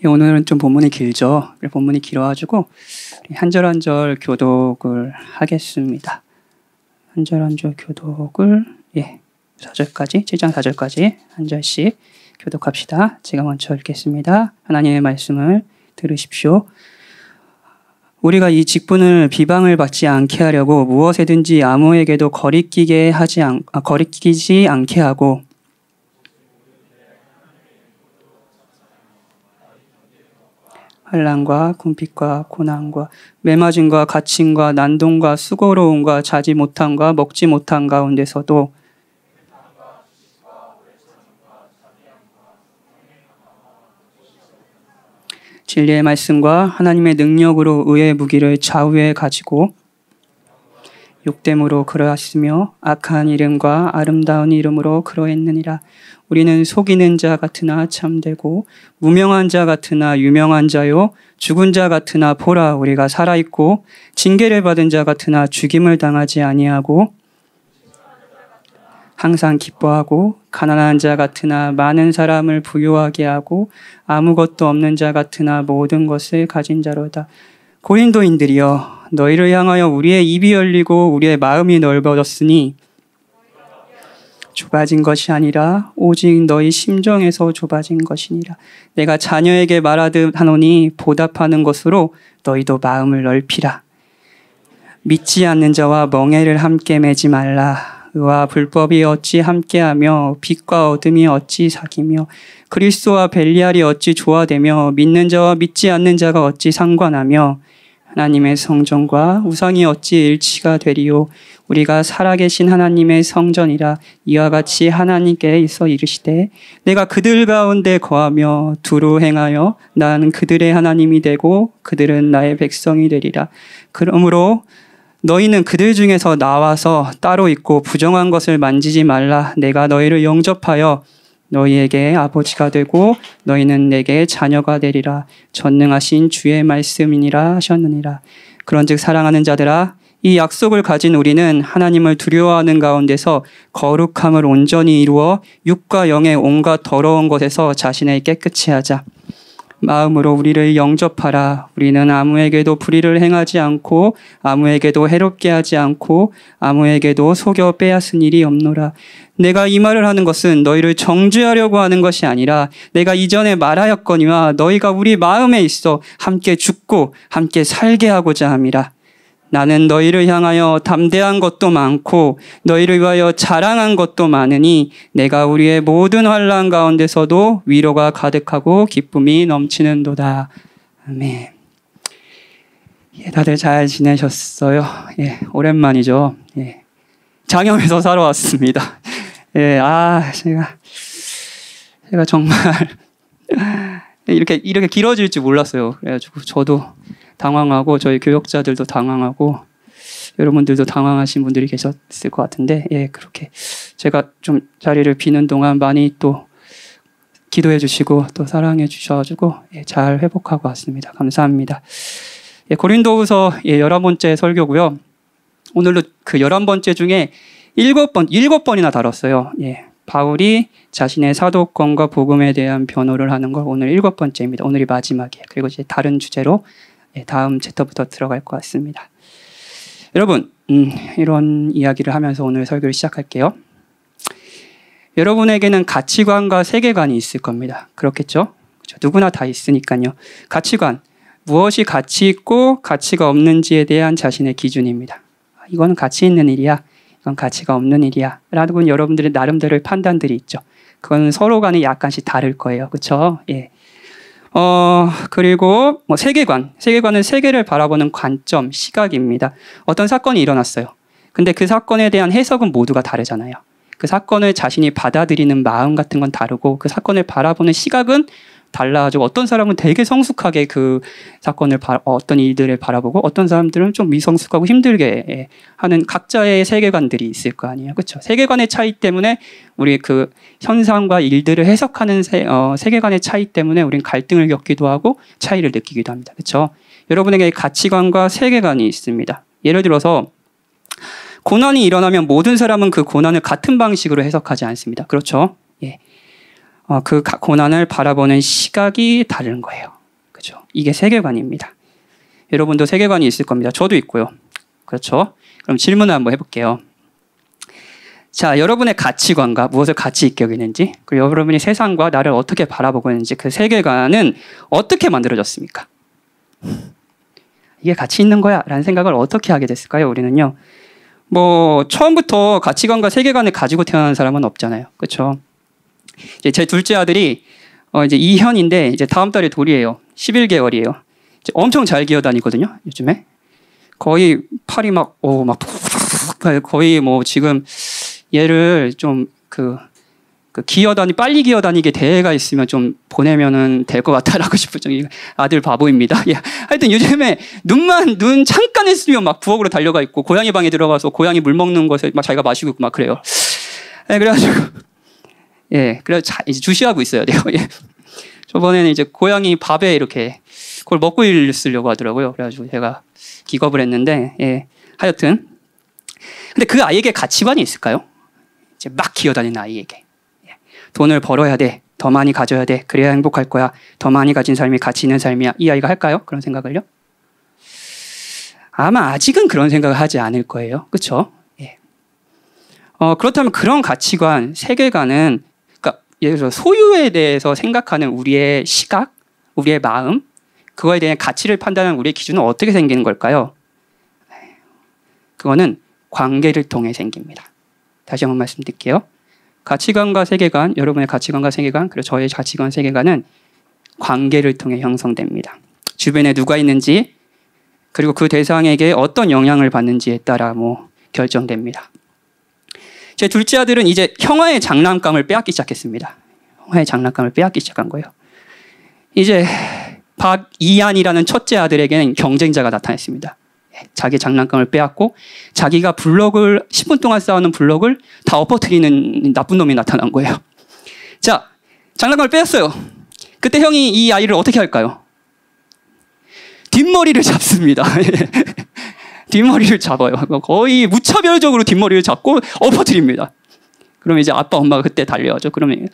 예, 오늘은 좀 본문이 길죠. 본문이 길어가지고 한 절 한 절 교독을 하겠습니다. 한 절 한 절 교독을 4절까지 7장 4절까지 한 절씩 교독합시다. 제가 먼저 읽겠습니다. 하나님의 말씀을 들으십시오. 우리가 이 직분을 비방을 받지 않게 하려고 무엇에든지 아무에게도 거리끼지 않게 하고 환난과 궁핍과 고난과 매맞음과 갇힘과 난동과 수고로움과 자지 못함과 먹지 못함 가운데서도 진리의 말씀과 하나님의 능력으로 의의 무기를 좌우에 가지고 욕됨으로 그러하시며 악한 이름과 아름다운 이름으로 그러했느니라. 우리는 속이는 자 같으나 참되고 무명한 자 같으나 유명한 자요 죽은 자 같으나 보라 우리가 살아있고 징계를 받은 자 같으나 죽임을 당하지 아니하고 항상 기뻐하고 가난한 자 같으나 많은 사람을 부유하게 하고 아무것도 없는 자 같으나 모든 것을 가진 자로다. 고린도인들이여 너희를 향하여 우리의 입이 열리고 우리의 마음이 넓어졌으니 좁아진 것이 아니라 오직 너희 심정에서 좁아진 것이니라. 내가 자녀에게 말하노니 보답하는 것으로 너희도 마음을 넓히라. 믿지 않는 자와 멍에를 함께 매지 말라. 의와 불법이 어찌 함께하며 빛과 어둠이 어찌 사귀며 그리스도와 벨리알이 어찌 조화되며 믿는 자와 믿지 않는 자가 어찌 상관하며 하나님의 성전과 우상이 어찌 일치가 되리요. 우리가 살아계신 하나님의 성전이라. 이와 같이 하나님께 있어 이르시되 내가 그들 가운데 거하며 두루 행하여 나는 그들의 하나님이 되고 그들은 나의 백성이 되리라. 그러므로 너희는 그들 중에서 나와서 따로 있고 부정한 것을 만지지 말라. 내가 너희를 영접하여 너희에게 아버지가 되고 너희는 내게 자녀가 되리라. 전능하신 주의 말씀이니라 하셨느니라. 그런즉 사랑하는 자들아 이 약속을 가진 우리는 하나님을 두려워하는 가운데서 거룩함을 온전히 이루어 육과 영의 온갖 더러운 것에서 자신을 깨끗이 하자. 마음으로 우리를 영접하라. 우리는 아무에게도 불의를 행하지 않고 아무에게도 해롭게 하지 않고 아무에게도 속여 빼앗은 일이 없노라. 내가 이 말을 하는 것은 너희를 정죄하려고 하는 것이 아니라 내가 이전에 말하였거니와 너희가 우리 마음에 있어 함께 죽고 함께 살게 하고자 함이라. 나는 너희를 향하여 담대한 것도 많고 너희를 위하여 자랑한 것도 많으니 내가 우리의 모든 환난 가운데서도 위로가 가득하고 기쁨이 넘치는도다. 아멘. 다들 잘 지내셨어요? 오랜만이죠. 장염에서 살아왔습니다. 제가 정말 이렇게 길어질 줄 몰랐어요. 그래가지고 저도 당황하고 저희 교역자들도 당황하고 여러분들도 당황하신 분들이 계셨을 것 같은데 그렇게 제가 좀 자리를 비는 동안 많이 또 기도해 주시고 또 사랑해 주셔가지고 잘 회복하고 왔습니다. 감사합니다. 고린도후서 11번째 설교고요. 오늘도 그 11번째 중에 7번이나 다뤘어요. 바울이 자신의 사도권과 복음에 대한 변호를 하는 걸 오늘 7번째입니다. 오늘이 마지막이에요. 그리고 이제 다른 주제로 다음 챕터부터 들어갈 것 같습니다. 여러분, 이런 이야기를 하면서 오늘 설교를 시작할게요. 여러분에게는 가치관과 세계관이 있을 겁니다. 그렇겠죠? 그렇죠? 누구나 다 있으니까요. 가치관, 무엇이 가치 있고 가치가 없는지에 대한 자신의 기준입니다. 이거는 가치 있는 일이야. 이건 가치가 없는 일이야. 라고 여러분들의 나름대로의 판단들이 있죠. 그건 서로 간에 약간씩 다를 거예요. 그렇죠? 그리고 세계관은 세계를 바라보는 관점, 시각입니다. 어떤 사건이 일어났어요. 근데 그 사건에 대한 해석은 모두가 다르잖아요. 그 사건을 자신이 받아들이는 마음 같은 건 다르고 그 사건을 바라보는 시각은 달라가지고 어떤 사람은 되게 성숙하게 그 사건을 어떤 일들을 바라보고 어떤 사람들은 좀 미성숙하고 힘들게 하는 각자의 세계관들이 있을 거 아니에요. 그렇죠? 세계관의 차이 때문에 우리 그 현상과 일들을 해석하는 세계관의 차이 때문에 우리는 갈등을 겪기도 하고 차이를 느끼기도 합니다. 그렇죠? 여러분에게 가치관과 세계관이 있습니다. 예를 들어서 고난이 일어나면 모든 사람은 그 고난을 같은 방식으로 해석하지 않습니다. 그렇죠? 고난을 바라보는 시각이 다른 거예요. 그렇죠? 이게 세계관입니다. 여러분도 세계관이 있을 겁니다. 저도 있고요. 그렇죠? 그럼 질문을 한번 해볼게요. 자, 여러분의 가치관과 무엇을 가치 있게 여기는지, 그리고 여러분이 세상과 나를 어떻게 바라보고 있는지 그 세계관은 어떻게 만들어졌습니까? 이게 가치 있는 거야 라는 생각을 어떻게 하게 됐을까요? 우리는요. 처음부터 가치관과 세계관을 가지고 태어난 사람은 없잖아요. 그렇죠? 이제 제 둘째 아들이 이제 이현인데 이제 다음 달에 돌이에요. 11개월이에요. 엄청 잘 기어다니거든요. 요즘에 거의 팔이 막 거의 지금 얘를 좀 빨리 기어다니게 대회가 있으면 좀 보내면은 될 것 같다라고 싶을 정도. 아들 바보입니다. 예. 하여튼 요즘에 눈 잠깐 했으면 막 부엌으로 달려가 있고 고양이 방에 들어가서 고양이 물 먹는 것에 막 자기가 마시고 있고 막 그래요. 예, 그래가지고 그래서 이제 주시하고 있어야 돼요. 예. 저번에는 이제 고양이 밥에 이렇게 그걸 먹고 있으려고 하더라고요. 그래가지고 제가 기겁을 했는데, 하여튼. 근데 그 아이에게 가치관이 있을까요? 이제 막 기어다니는 아이에게. 돈을 벌어야 돼. 더 많이 가져야 돼. 그래야 행복할 거야. 더 많이 가진 삶이 가치 있는 삶이야. 이 아이가 할까요? 그런 생각을요? 아마 아직은 그런 생각을 하지 않을 거예요. 그렇죠? 그렇다면 그런 가치관, 세계관은 예를 들어 소유에 대해서 생각하는 우리의 시각, 우리의 마음, 그거에 대한 가치를 판단하는 우리의 기준은 어떻게 생기는 걸까요? 그거는 관계를 통해 생깁니다. 다시 한번 말씀드릴게요. 가치관과 세계관, 여러분의 가치관과 세계관, 그리고 저의 가치관, 세계관은 관계를 통해 형성됩니다. 주변에 누가 있는지, 그리고 그 대상에게 어떤 영향을 받는지에 따라 결정됩니다. 제 둘째 아들은 이제 형아의 장난감을 빼앗기 시작했습니다. 형아의 장난감을 빼앗기 시작한 거예요. 이제 박이안이라는 첫째 아들에게는 경쟁자가 나타났습니다. 자기 장난감을 빼앗고 자기가 10분 동안 쌓아놓은 블럭을 다 엎어뜨리는 나쁜 놈이 나타난 거예요. 자, 장난감을 빼앗어요. 그때 형이 이 아이를 어떻게 할까요? 뒷머리를 잡습니다. 뒷머리를 잡아요. 거의 무차별적으로 뒷머리를 잡고 엎어뜨립니다. 그러면 이제 아빠, 엄마가 그때 달려야죠. 그러면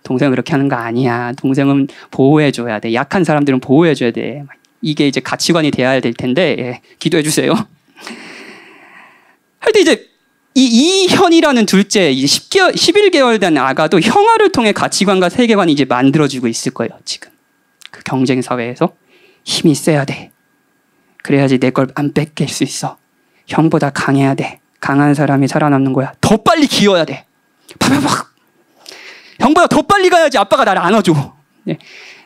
동생은 그렇게 하는 거 아니야. 동생은 보호해줘야 돼. 약한 사람들은 보호해줘야 돼. 이게 이제 가치관이 돼야 될 텐데, 기도해 주세요. 하여튼 이제 이현이라는 둘째, 11개월 된 아가도 형아를 통해 가치관과 세계관이 이제 만들어지고 있을 거예요. 지금 그 경쟁 사회에서 힘이 세야 돼. 그래야지 내 걸 안 뺏길 수 있어. 형보다 강해야 돼. 강한 사람이 살아남는 거야. 더 빨리 기어야 돼. 팍팍팍. 형보다 더 빨리 가야지 아빠가 나를 안아줘.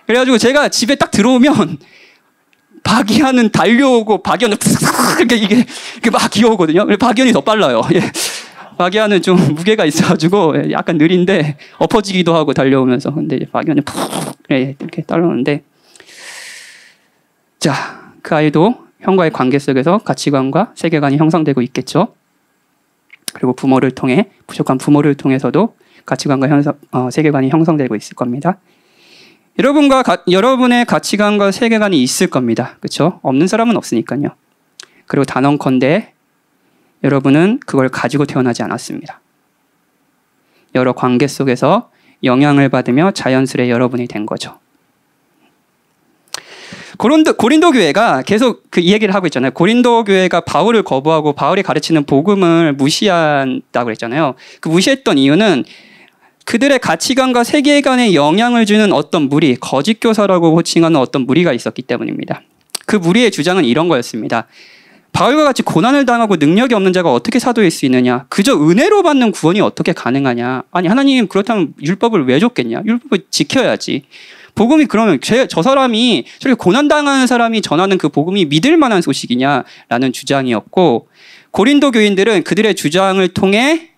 그래가지고 제가 집에 딱 들어오면 박이현은 달려오고 박이현은 이게 막 기어오거든요. 박이현이 더 빨라요. 박이현은 좀 무게가 있어가지고 약간 느린데 엎어지기도 하고 달려오면서. 근데 박이현은 이렇게 따라오는데, 자, 그 아이도 형과의 관계 속에서 가치관과 세계관이 형성되고 있겠죠. 그리고 부모를 통해, 부족한 부모를 통해서도 가치관과 세계관이 형성되고 있을 겁니다. 여러분의 가치관과 세계관이 있을 겁니다. 그렇죠? 없는 사람은 없으니까요. 그리고 단언컨대 여러분은 그걸 가지고 태어나지 않았습니다. 여러 관계 속에서 영향을 받으며 자연스레 여러분이 된 거죠. 고린도 교회가 계속 이 얘기를 하고 있잖아요. 고린도 교회가 바울을 거부하고 바울이 가르치는 복음을 무시한다고 그랬잖아요. 그 무시했던 이유는 그들의 가치관과 세계관에 영향을 주는 어떤 무리, 거짓 교사라고 호칭하는 어떤 무리가 있었기 때문입니다. 그 무리의 주장은 이런 거였습니다. 바울과 같이 고난을 당하고 능력이 없는 자가 어떻게 사도일 수 있느냐? 그저 은혜로 받는 구원이 어떻게 가능하냐? 아니, 하나님 그렇다면 율법을 왜 줬겠냐? 율법을 지켜야지. 복음이 그러면 저 사람이 저렇게 고난당하는 사람이 전하는 그 복음이 믿을 만한 소식이냐라는 주장이었고, 고린도 교인들은 그들의 주장을 통해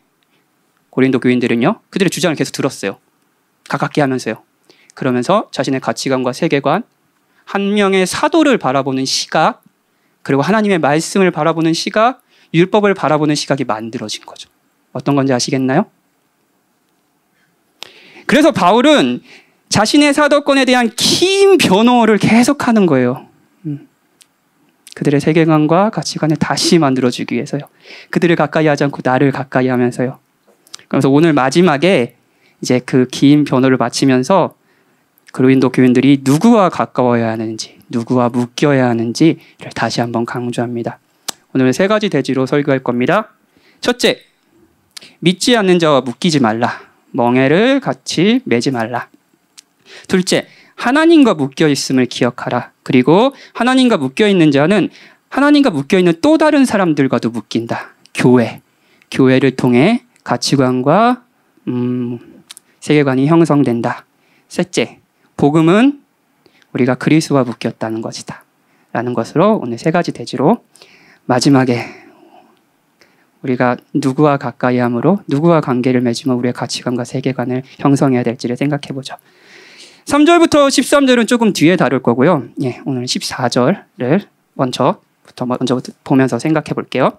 그들의 주장을 계속 들었어요. 가깝게 하면서요. 그러면서 자신의 가치관과 세계관, 한 명의 사도를 바라보는 시각, 그리고 하나님의 말씀을 바라보는 시각, 율법을 바라보는 시각이 만들어진 거죠. 어떤 건지 아시겠나요? 그래서 바울은 자신의 사도권에 대한 긴 변호를 계속하는 거예요. 그들의 세계관과 가치관을 다시 만들어주기 위해서요. 그들을 가까이 하지 않고 나를 가까이 하면서요. 그래서 오늘 마지막에 이제 그 긴 변호를 마치면서 그리스도 교인들이 누구와 가까워야 하는지, 누구와 묶여야 하는지를 다시 한번 강조합니다. 오늘은 3가지 대지로 설교할 겁니다. 첫째, 믿지 않는 자와 묶이지 말라. 멍에를 같이 매지 말라. 둘째, 하나님과 묶여 있음을 기억하라. 그리고 하나님과 묶여 있는 자는 하나님과 묶여 있는 또 다른 사람들과도 묶인다. 교회를 통해 가치관과 세계관이 형성된다. 셋째, 복음은 우리가 그리스도와 묶였다는 것이다. 라는 것으로 오늘 3가지 대지로 마지막에 우리가 누구와 가까이 함으로 누구와 관계를 맺으면 우리의 가치관과 세계관을 형성해야 될지를 생각해보죠. 3절부터 13절은 조금 뒤에 다룰 거고요. 예, 오늘 14절을 먼저 보면서 생각해 볼게요.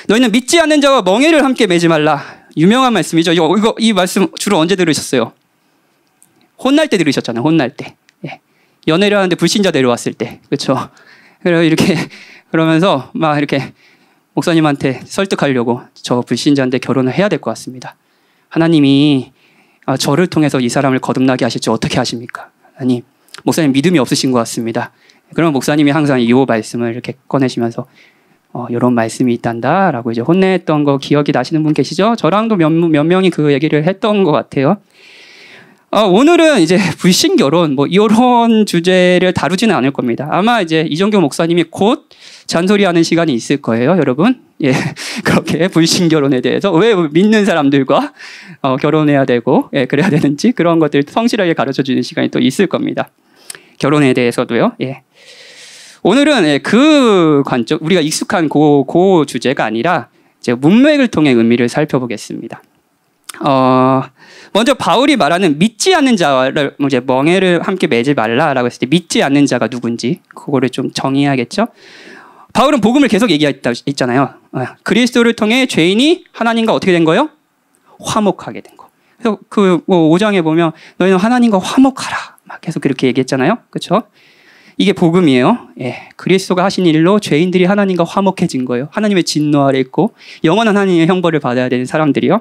너희는 믿지 않는 자와 멍에를 함께 매지 말라. 유명한 말씀이죠. 이 말씀 주로 언제 들으셨어요? 혼날 때 들으셨잖아요. 혼날 때. 예. 연애를 하는데 불신자 데려왔을 때. 그렇죠? 이렇게 그러면서 막 이렇게 목사님한테 설득하려고 저 불신자인데 결혼을 해야 될 것 같습니다. 하나님이 저를 통해서 이 사람을 거듭나게 하실지 어떻게 하십니까? 아니, 목사님 믿음이 없으신 것 같습니다. 그러면 목사님이 항상 이 말씀을 이렇게 꺼내시면서 이런 말씀이 있단다라고 이제 혼냈던 거 기억이 나시는 분 계시죠? 저랑도 몇 명이 그 얘기를 했던 것 같아요. 오늘은 이제 불신 결혼 이런 주제를 다루지는 않을 겁니다. 아마 이제 이정교 목사님이 곧 잔소리하는 시간이 있을 거예요, 여러분. 예, 그렇게 불신 결혼에 대해서 왜 믿는 사람들과 결혼해야 되고 그래야 되는지 그런 것들 성실하게 가르쳐 주는 시간이 또 있을 겁니다. 결혼에 대해서도요. 예. 오늘은 그 관점, 우리가 익숙한 그 주제가 아니라 이제 문맥을 통해 의미를 살펴보겠습니다. 먼저 바울이 말하는 믿지 않는 자를 이제 멍에를 함께 매지 말라라고 했을 때 믿지 않는 자가 누군지 그거를 좀 정의해야겠죠. 바울은 복음을 계속 얘기했잖아요. 그리스도를 통해 죄인이 하나님과 어떻게 된 거예요? 화목하게 된 거. 그래서 그 5장에 보면 너희는 하나님과 화목하라 막 계속 그렇게 얘기했잖아요. 그렇죠? 이게 복음이에요. 예, 그리스도가 하신 일로 죄인들이 하나님과 화목해진 거예요. 하나님의 진노 아래 있고 영원한 하나님의 형벌을 받아야 되는 사람들이요.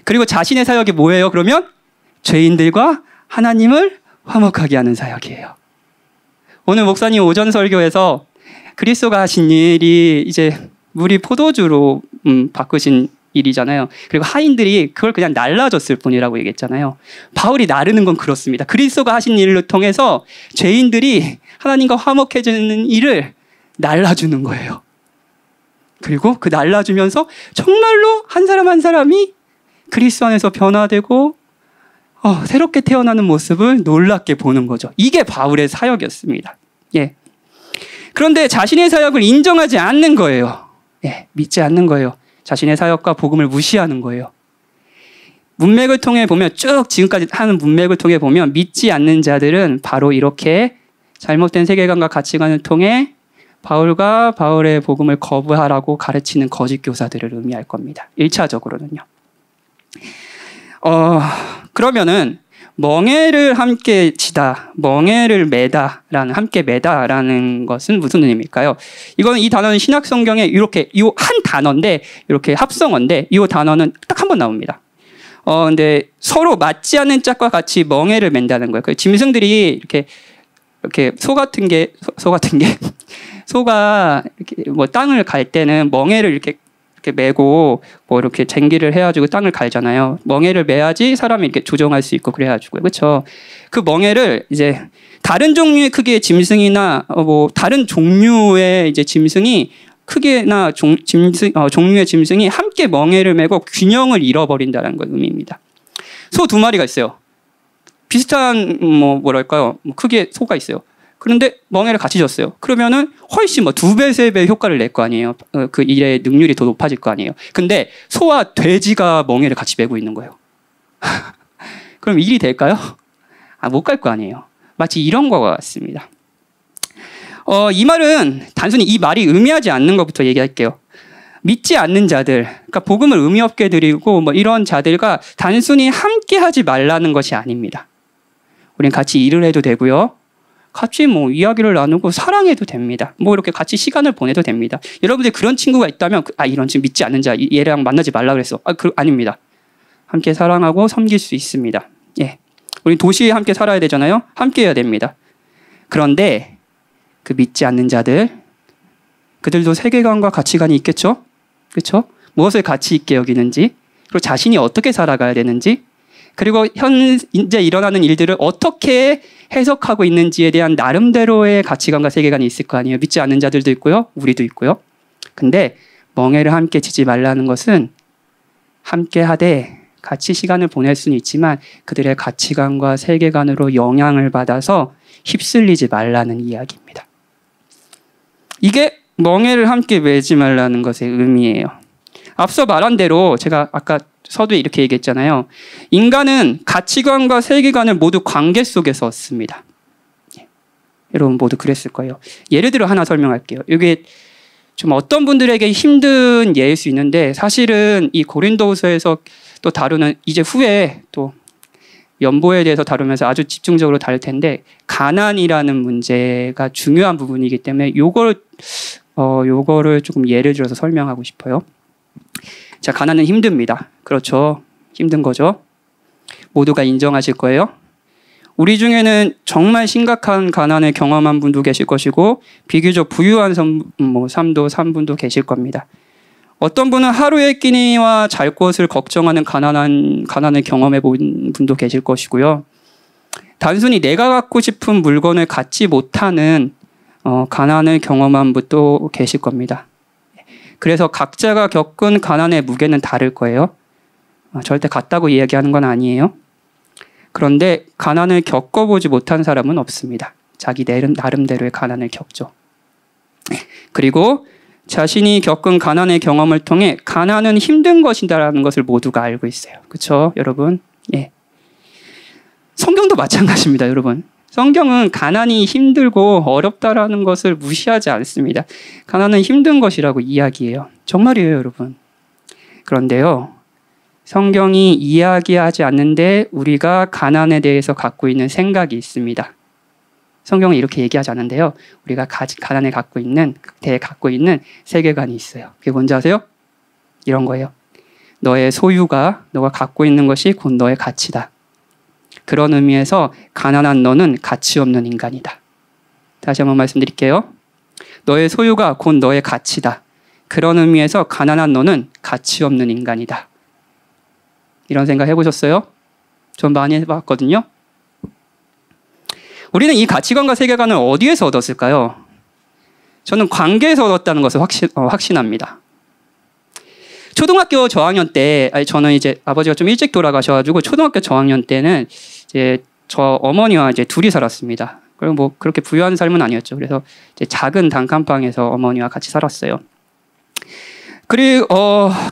그리고 자신의 사역이 뭐예요? 그러면 죄인들과 하나님을 화목하게 하는 사역이에요. 오늘 목사님 오전 설교에서 그리스도가 하신 일이 이제 물이 포도주로 바꾸신 일이잖아요. 그리고 하인들이 그걸 그냥 날라줬을 뿐이라고 얘기했잖아요. 바울이 나르는 건 그렇습니다. 그리스도가 하신 일을 통해서 죄인들이 하나님과 화목해지는 일을 날라주는 거예요. 그리고 그 날라주면서 정말로 한 사람 한 사람이 그리스도 안에서 변화되고 새롭게 태어나는 모습을 놀랍게 보는 거죠. 이게 바울의 사역이었습니다. 예. 그런데 자신의 사역을 인정하지 않는 거예요. 예, 믿지 않는 거예요. 자신의 사역과 복음을 무시하는 거예요. 문맥을 통해 보면 쭉 지금까지 하는 문맥을 통해 보면 믿지 않는 자들은 바로 이렇게 잘못된 세계관과 가치관을 통해 바울과 바울의 복음을 거부하라고 가르치는 거짓 교사들을 의미할 겁니다. 1차적으로는요. 그러면은 멍에를 함께 치다, 멍에를 매다라는 함께 매다라는 것은 무슨 의미일까요? 이 단어는 신약 성경에 이렇게 이 한 단어인데 이렇게 합성어인데 이 단어는 딱 한 번 나옵니다. 근데 서로 맞지 않는 짝과 같이 멍에를 맨다는 거예요. 그 짐승들이 이렇게 소가 이렇게 뭐 땅을 갈 때는 멍에를 이렇게 매고 뭐 이렇게 쟁기를 해가지고 땅을 갈잖아요. 멍에를 매야지 사람이 이렇게 조종할 수 있고 그래가지고요. 그렇죠? 그 멍에를 이제 다른 종류의 크기의 짐승이나 뭐 다른 종류의 이제 짐승이 크기나 종류의 짐승이 함께 멍에를 매고 균형을 잃어버린다는 건 의미입니다. 소 2마리가 있어요. 비슷한 뭐랄까요? 크기의 소가 있어요. 그런데 멍에를 같이 줬어요. 그러면은 훨씬 2배, 3배 효과를 낼 거 아니에요. 그 일의 능률이 더 높아질 거 아니에요. 근데 소와 돼지가 멍에를 같이 메고 있는 거예요. 그럼 일이 될까요? 못 갈 거 아니에요. 마치 이런 거 같습니다. 이 말은 단순히 이 말이 의미하지 않는 것부터 얘기할게요. 믿지 않는 자들, 그러니까 복음을 의미 없게 드리고 이런 자들과 단순히 함께 하지 말라는 것이 아닙니다. 우린 같이 일을 해도 되고요. 같이 이야기를 나누고 사랑해도 됩니다. 이렇게 같이 시간을 보내도 됩니다. 여러분들 그런 친구가 있다면 이런 친구 믿지 않는 자 얘랑 만나지 말라 그랬어. 아닙니다. 함께 사랑하고 섬길 수 있습니다. 예. 우리 도시에 함께 살아야 되잖아요. 함께 해야 됩니다. 그런데 그 믿지 않는 자들, 그들도 세계관과 가치관이 있겠죠? 그렇죠? 무엇을 가치 있게 여기는지, 그리고 자신이 어떻게 살아가야 되는지, 그리고 현재 일어나는 일들을 어떻게 해석하고 있는지에 대한 나름대로의 가치관과 세계관이 있을 거 아니에요. 믿지 않는 자들도 있고요. 우리도 있고요. 근데 멍에를 함께 지지 말라는 것은 함께 하되 같이 시간을 보낼 수는 있지만 그들의 가치관과 세계관으로 영향을 받아서 휩쓸리지 말라는 이야기입니다. 이게 멍에를 함께 매지 말라는 것의 의미예요. 앞서 말한 대로 제가 아까 서두에 이렇게 얘기했잖아요. 인간은 가치관과 세계관을 모두 관계 속에서 얻습니다. 여러분 모두 그랬을 거예요. 예를 들어 하나 설명할게요. 이게 좀 어떤 분들에게 힘든 예일 수 있는데 사실은 이 고린도후서에서 또 다루는 이제 후에 또 연보에 대해서 다루면서 아주 집중적으로 다룰 텐데 가난이라는 문제가 중요한 부분이기 때문에 요거를 조금 예를 들어서 설명하고 싶어요. 자, 가난은 힘듭니다. 그렇죠. 힘든 거죠. 모두가 인정하실 거예요. 우리 중에는 정말 심각한 가난을 경험한 분도 계실 것이고 비교적 부유한 삶도 산 분도 계실 겁니다. 어떤 분은 하루의 끼니와 잘 것을 걱정하는 가난을 경험해 본 분도 계실 것이고요. 단순히 내가 갖고 싶은 물건을 갖지 못하는 가난을 경험한 분도 계실 겁니다. 그래서 각자가 겪은 가난의 무게는 다를 거예요. 절대 같다고 이야기하는 건 아니에요. 그런데 가난을 겪어보지 못한 사람은 없습니다. 자기 나름대로의 가난을 겪죠. 그리고 자신이 겪은 가난의 경험을 통해 가난은 힘든 것이다라는 것을 모두가 알고 있어요. 그렇죠, 여러분? 예. 성경도 마찬가지입니다, 여러분. 성경은 가난이 힘들고 어렵다라는 것을 무시하지 않습니다. 가난은 힘든 것이라고 이야기해요. 정말이에요, 여러분. 그런데요, 성경이 이야기하지 않는데 우리가 가난에 대해서 갖고 있는 생각이 있습니다. 성경은 이렇게 얘기하지 않는데요, 우리가 가난에 갖고 있는 세계관이 있어요. 그게 뭔지 아세요? 이런 거예요. 너의 소유가, 너가 갖고 있는 것이 곧 너의 가치다. 그런 의미에서 가난한 너는 가치 없는 인간이다. 다시 한번 말씀드릴게요. 너의 소유가 곧 너의 가치다. 그런 의미에서 가난한 너는 가치 없는 인간이다. 이런 생각 해보셨어요? 전 많이 해봤거든요. 우리는 이 가치관과 세계관을 어디에서 얻었을까요? 저는 관계에서 얻었다는 것을 확신합니다. 초등학교 저학년 때, 저는 이제 아버지가 좀 일찍 돌아가셔가지고 초등학교 저학년 때는 이제 저 어머니와 이제 둘이 살았습니다. 그리고 뭐 그렇게 부유한 삶은 아니었죠. 그래서 이제 작은 단칸방에서 어머니와 같이 살았어요.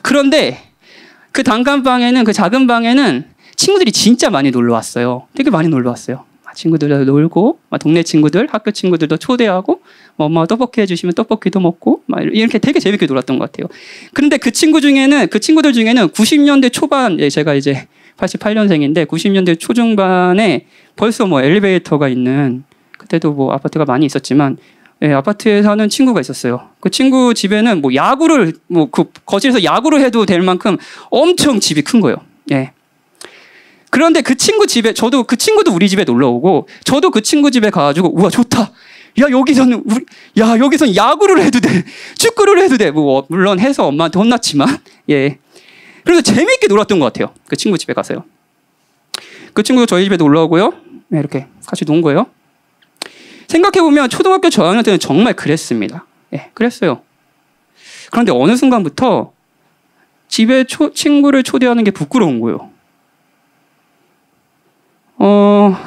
그런데 그 단칸방에는, 그 작은 방에는 친구들이 진짜 많이 놀러 왔어요. 되게 많이 놀러 왔어요. 친구들도 놀고, 동네 친구들, 학교 친구들도 초대하고, 엄마가 떡볶이 해주시면 떡볶이도 먹고, 이렇게 되게 재밌게 놀았던 것 같아요. 그런데 그 친구들 중에는 90년대 초반, 제가 이제 88년생인데 90년대 초중반에 벌써 뭐 엘리베이터가 있는, 그때도 뭐 아파트가 많이 있었지만, 아파트에 사는 친구가 있었어요. 그 친구 집에는 뭐 야구를, 그 거실에서 야구를 해도 될 만큼 엄청 집이 큰 거예요. 예. 그런데 그 친구 집에, 그 친구도 우리 집에 놀러 오고, 저도 그 친구 집에 가가지고, 우와, 좋다. 여기서는 야구를 해도 돼. 축구를 해도 돼. 뭐, 물론 해서 엄마한테 혼났지만, 예. 그래서 재미있게 놀았던 것 같아요. 그 친구 집에 가서요. 그 친구도 저희 집에 놀러 오고요. 네, 이렇게 같이 논 거예요. 생각해보면 초등학교 저학년 때는 정말 그랬습니다. 예, 그랬어요. 그런데 어느 순간부터 집에 친구를 초대하는 게 부끄러운 거예요.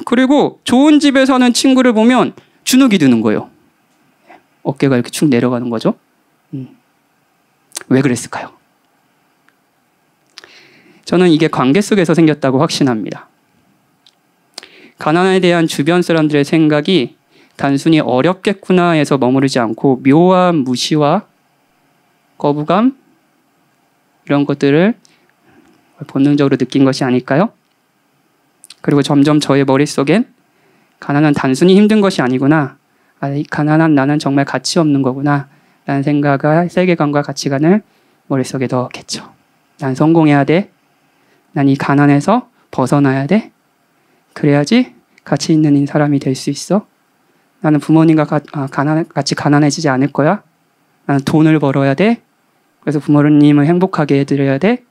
그리고 좋은 집에 사는 친구를 보면 주눅이 드는 거예요. 어깨가 이렇게 축 내려가는 거죠. 왜 그랬을까요? 저는 이게 관계 속에서 생겼다고 확신합니다. 가난에 대한 주변 사람들의 생각이 단순히 어렵겠구나 해서 머무르지 않고 묘한 무시와 거부감, 이런 것들을 본능적으로 느낀 것이 아닐까요? 그리고 점점 저의 머릿속엔 가난은 단순히 힘든 것이 아니구나, 이 가난한 나는 정말 가치 없는 거구나 라는 생각과 세계관과 가치관을 머릿속에 넣었겠죠. 난 성공해야 돼, 난 이 가난에서 벗어나야 돼. 그래야지 가치 있는 사람이 될 수 있어. 나는 부모님과 같이 가난해지지 않을 거야. 나는 돈을 벌어야 돼. 그래서 부모님을 행복하게 해드려야 돼.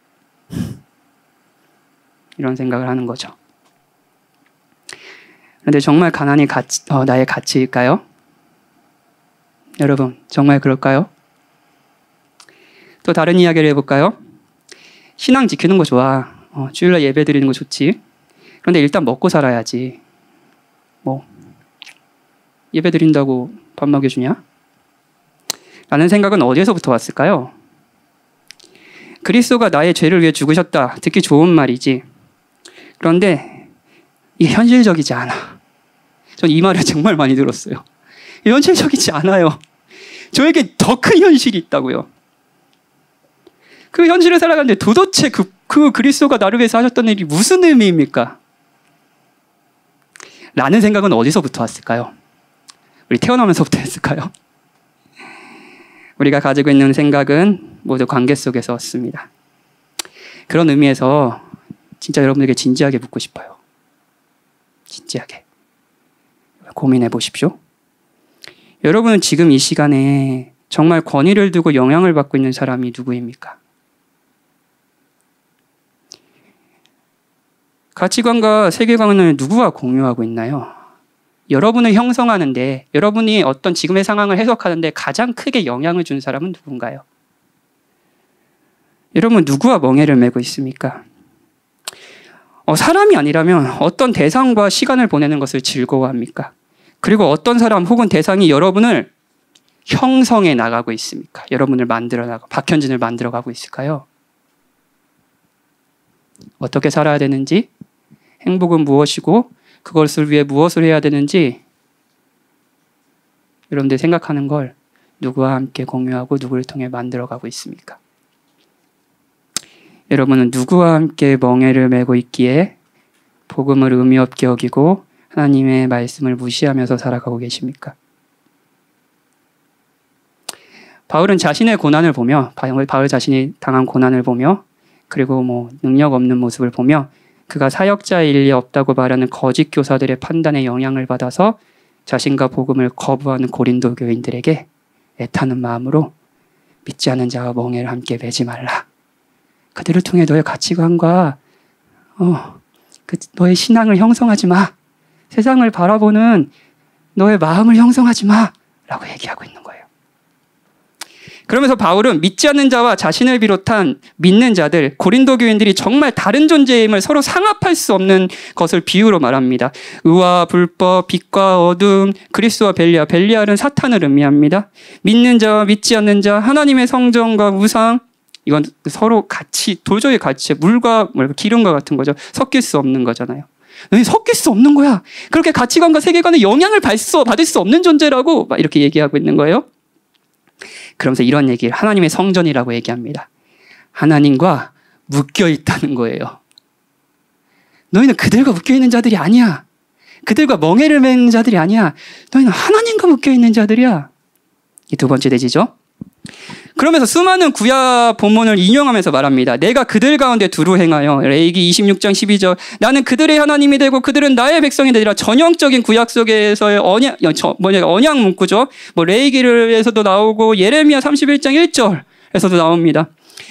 이런 생각을 하는 거죠. 그런데 정말 가난이 나의 가치일까요? 여러분, 정말 그럴까요? 또 다른 이야기를 해볼까요? 신앙 지키는 거 좋아. 주일날 예배 드리는 거 좋지. 그런데 일단 먹고 살아야지. 예배 드린다고 밥 먹여주냐? 라는 생각은 어디에서부터 왔을까요? 그리스도가 나의 죄를 위해 죽으셨다. 듣기 좋은 말이지. 그런데 이게 현실적이지 않아. 전 이 말을 정말 많이 들었어요. 현실적이지 않아요. 저에게 더 큰 현실이 있다고요. 그 현실을 살아가는데 도대체 그 그리스도가 나를 위해서 하셨던 일이 무슨 의미입니까? 라는 생각은 어디서부터 왔을까요? 우리 태어나면서부터 했을까요? 우리가 가지고 있는 생각은 모두 관계 속에서 왔습니다. 그런 의미에서 진짜 여러분에게 진지하게 묻고 싶어요. 진지하게. 고민해 보십시오. 여러분은 지금 이 시간에 정말 권위를 두고 영향을 받고 있는 사람이 누구입니까? 가치관과 세계관을 누구와 공유하고 있나요? 여러분을 형성하는데, 여러분이 어떤 지금의 상황을 해석하는데 가장 크게 영향을 준 사람은 누군가요? 여러분 누구와 멍해를 메고 있습니까? 사람이 아니라면 어떤 대상과 시간을 보내는 것을 즐거워합니까? 그리고 어떤 사람 혹은 대상이 여러분을 형성해 나가고 있습니까? 여러분을 박현진을 만들어가고 있을까요? 어떻게 살아야 되는지, 행복은 무엇이고 그것을 위해 무엇을 해야 되는지 여러분들 생각하는 걸 누구와 함께 공유하고 누구를 통해 만들어가고 있습니까? 여러분은 누구와 함께 멍해를 메고 있기에 복음을 의미 없게 여기고 하나님의 말씀을 무시하면서 살아가고 계십니까? 바울은 자신의 고난을 보며, 바울 자신이 당한 고난을 보며, 그리고 능력 없는 모습을 보며 그가 사역자의 일이 없다고 말하는 거짓 교사들의 판단에 영향을 받아서 자신과 복음을 거부하는 고린도 교인들에게 애타는 마음으로 믿지 않는 자와 멍해를 함께 매지 말라. 그들을 통해 너의 가치관과 너의 신앙을 형성하지 마. 세상을 바라보는 너의 마음을 형성하지 마. 라고 얘기하고 있는 거예요. 그러면서 바울은 믿지 않는 자와 자신을 비롯한 믿는 자들, 고린도 교인들이 정말 다른 존재임을 서로 상합할 수 없는 것을 비유로 말합니다. 의와 불법, 빛과 어둠, 그리스도와 벨리알. 벨리알은 사탄을 의미합니다. 믿는 자와 믿지 않는 자, 하나님의 성전과 우상, 이건 서로 도저히 같이 물과 기름과 같은 거죠. 섞일 수 없는 거잖아요. 너희 섞일 수 없는 거야. 그렇게 가치관과 세계관에 영향을 받을 수 없는 존재라고 막 이렇게 얘기하고 있는 거예요. 그러면서 이런 얘기를 하나님의 성전이라고 얘기합니다. 하나님과 묶여 있다는 거예요. 너희는 그들과 묶여 있는 자들이 아니야. 그들과 멍해를 메는 자들이 아니야. 너희는 하나님과 묶여 있는 자들이야. 이 두 번째 대지죠. 그러면서 수많은 구약 본문을 인용하면서 말합니다. 내가 그들 가운데 두루 행하여, 레위기 26장 12절, 나는 그들의 하나님이 되고 그들은 나의 백성이 되리라. 전형적인 구약 속에서의 언약 문구죠. 레위기에서도 나오고 예레미야 31장 1절에서도 나옵니다.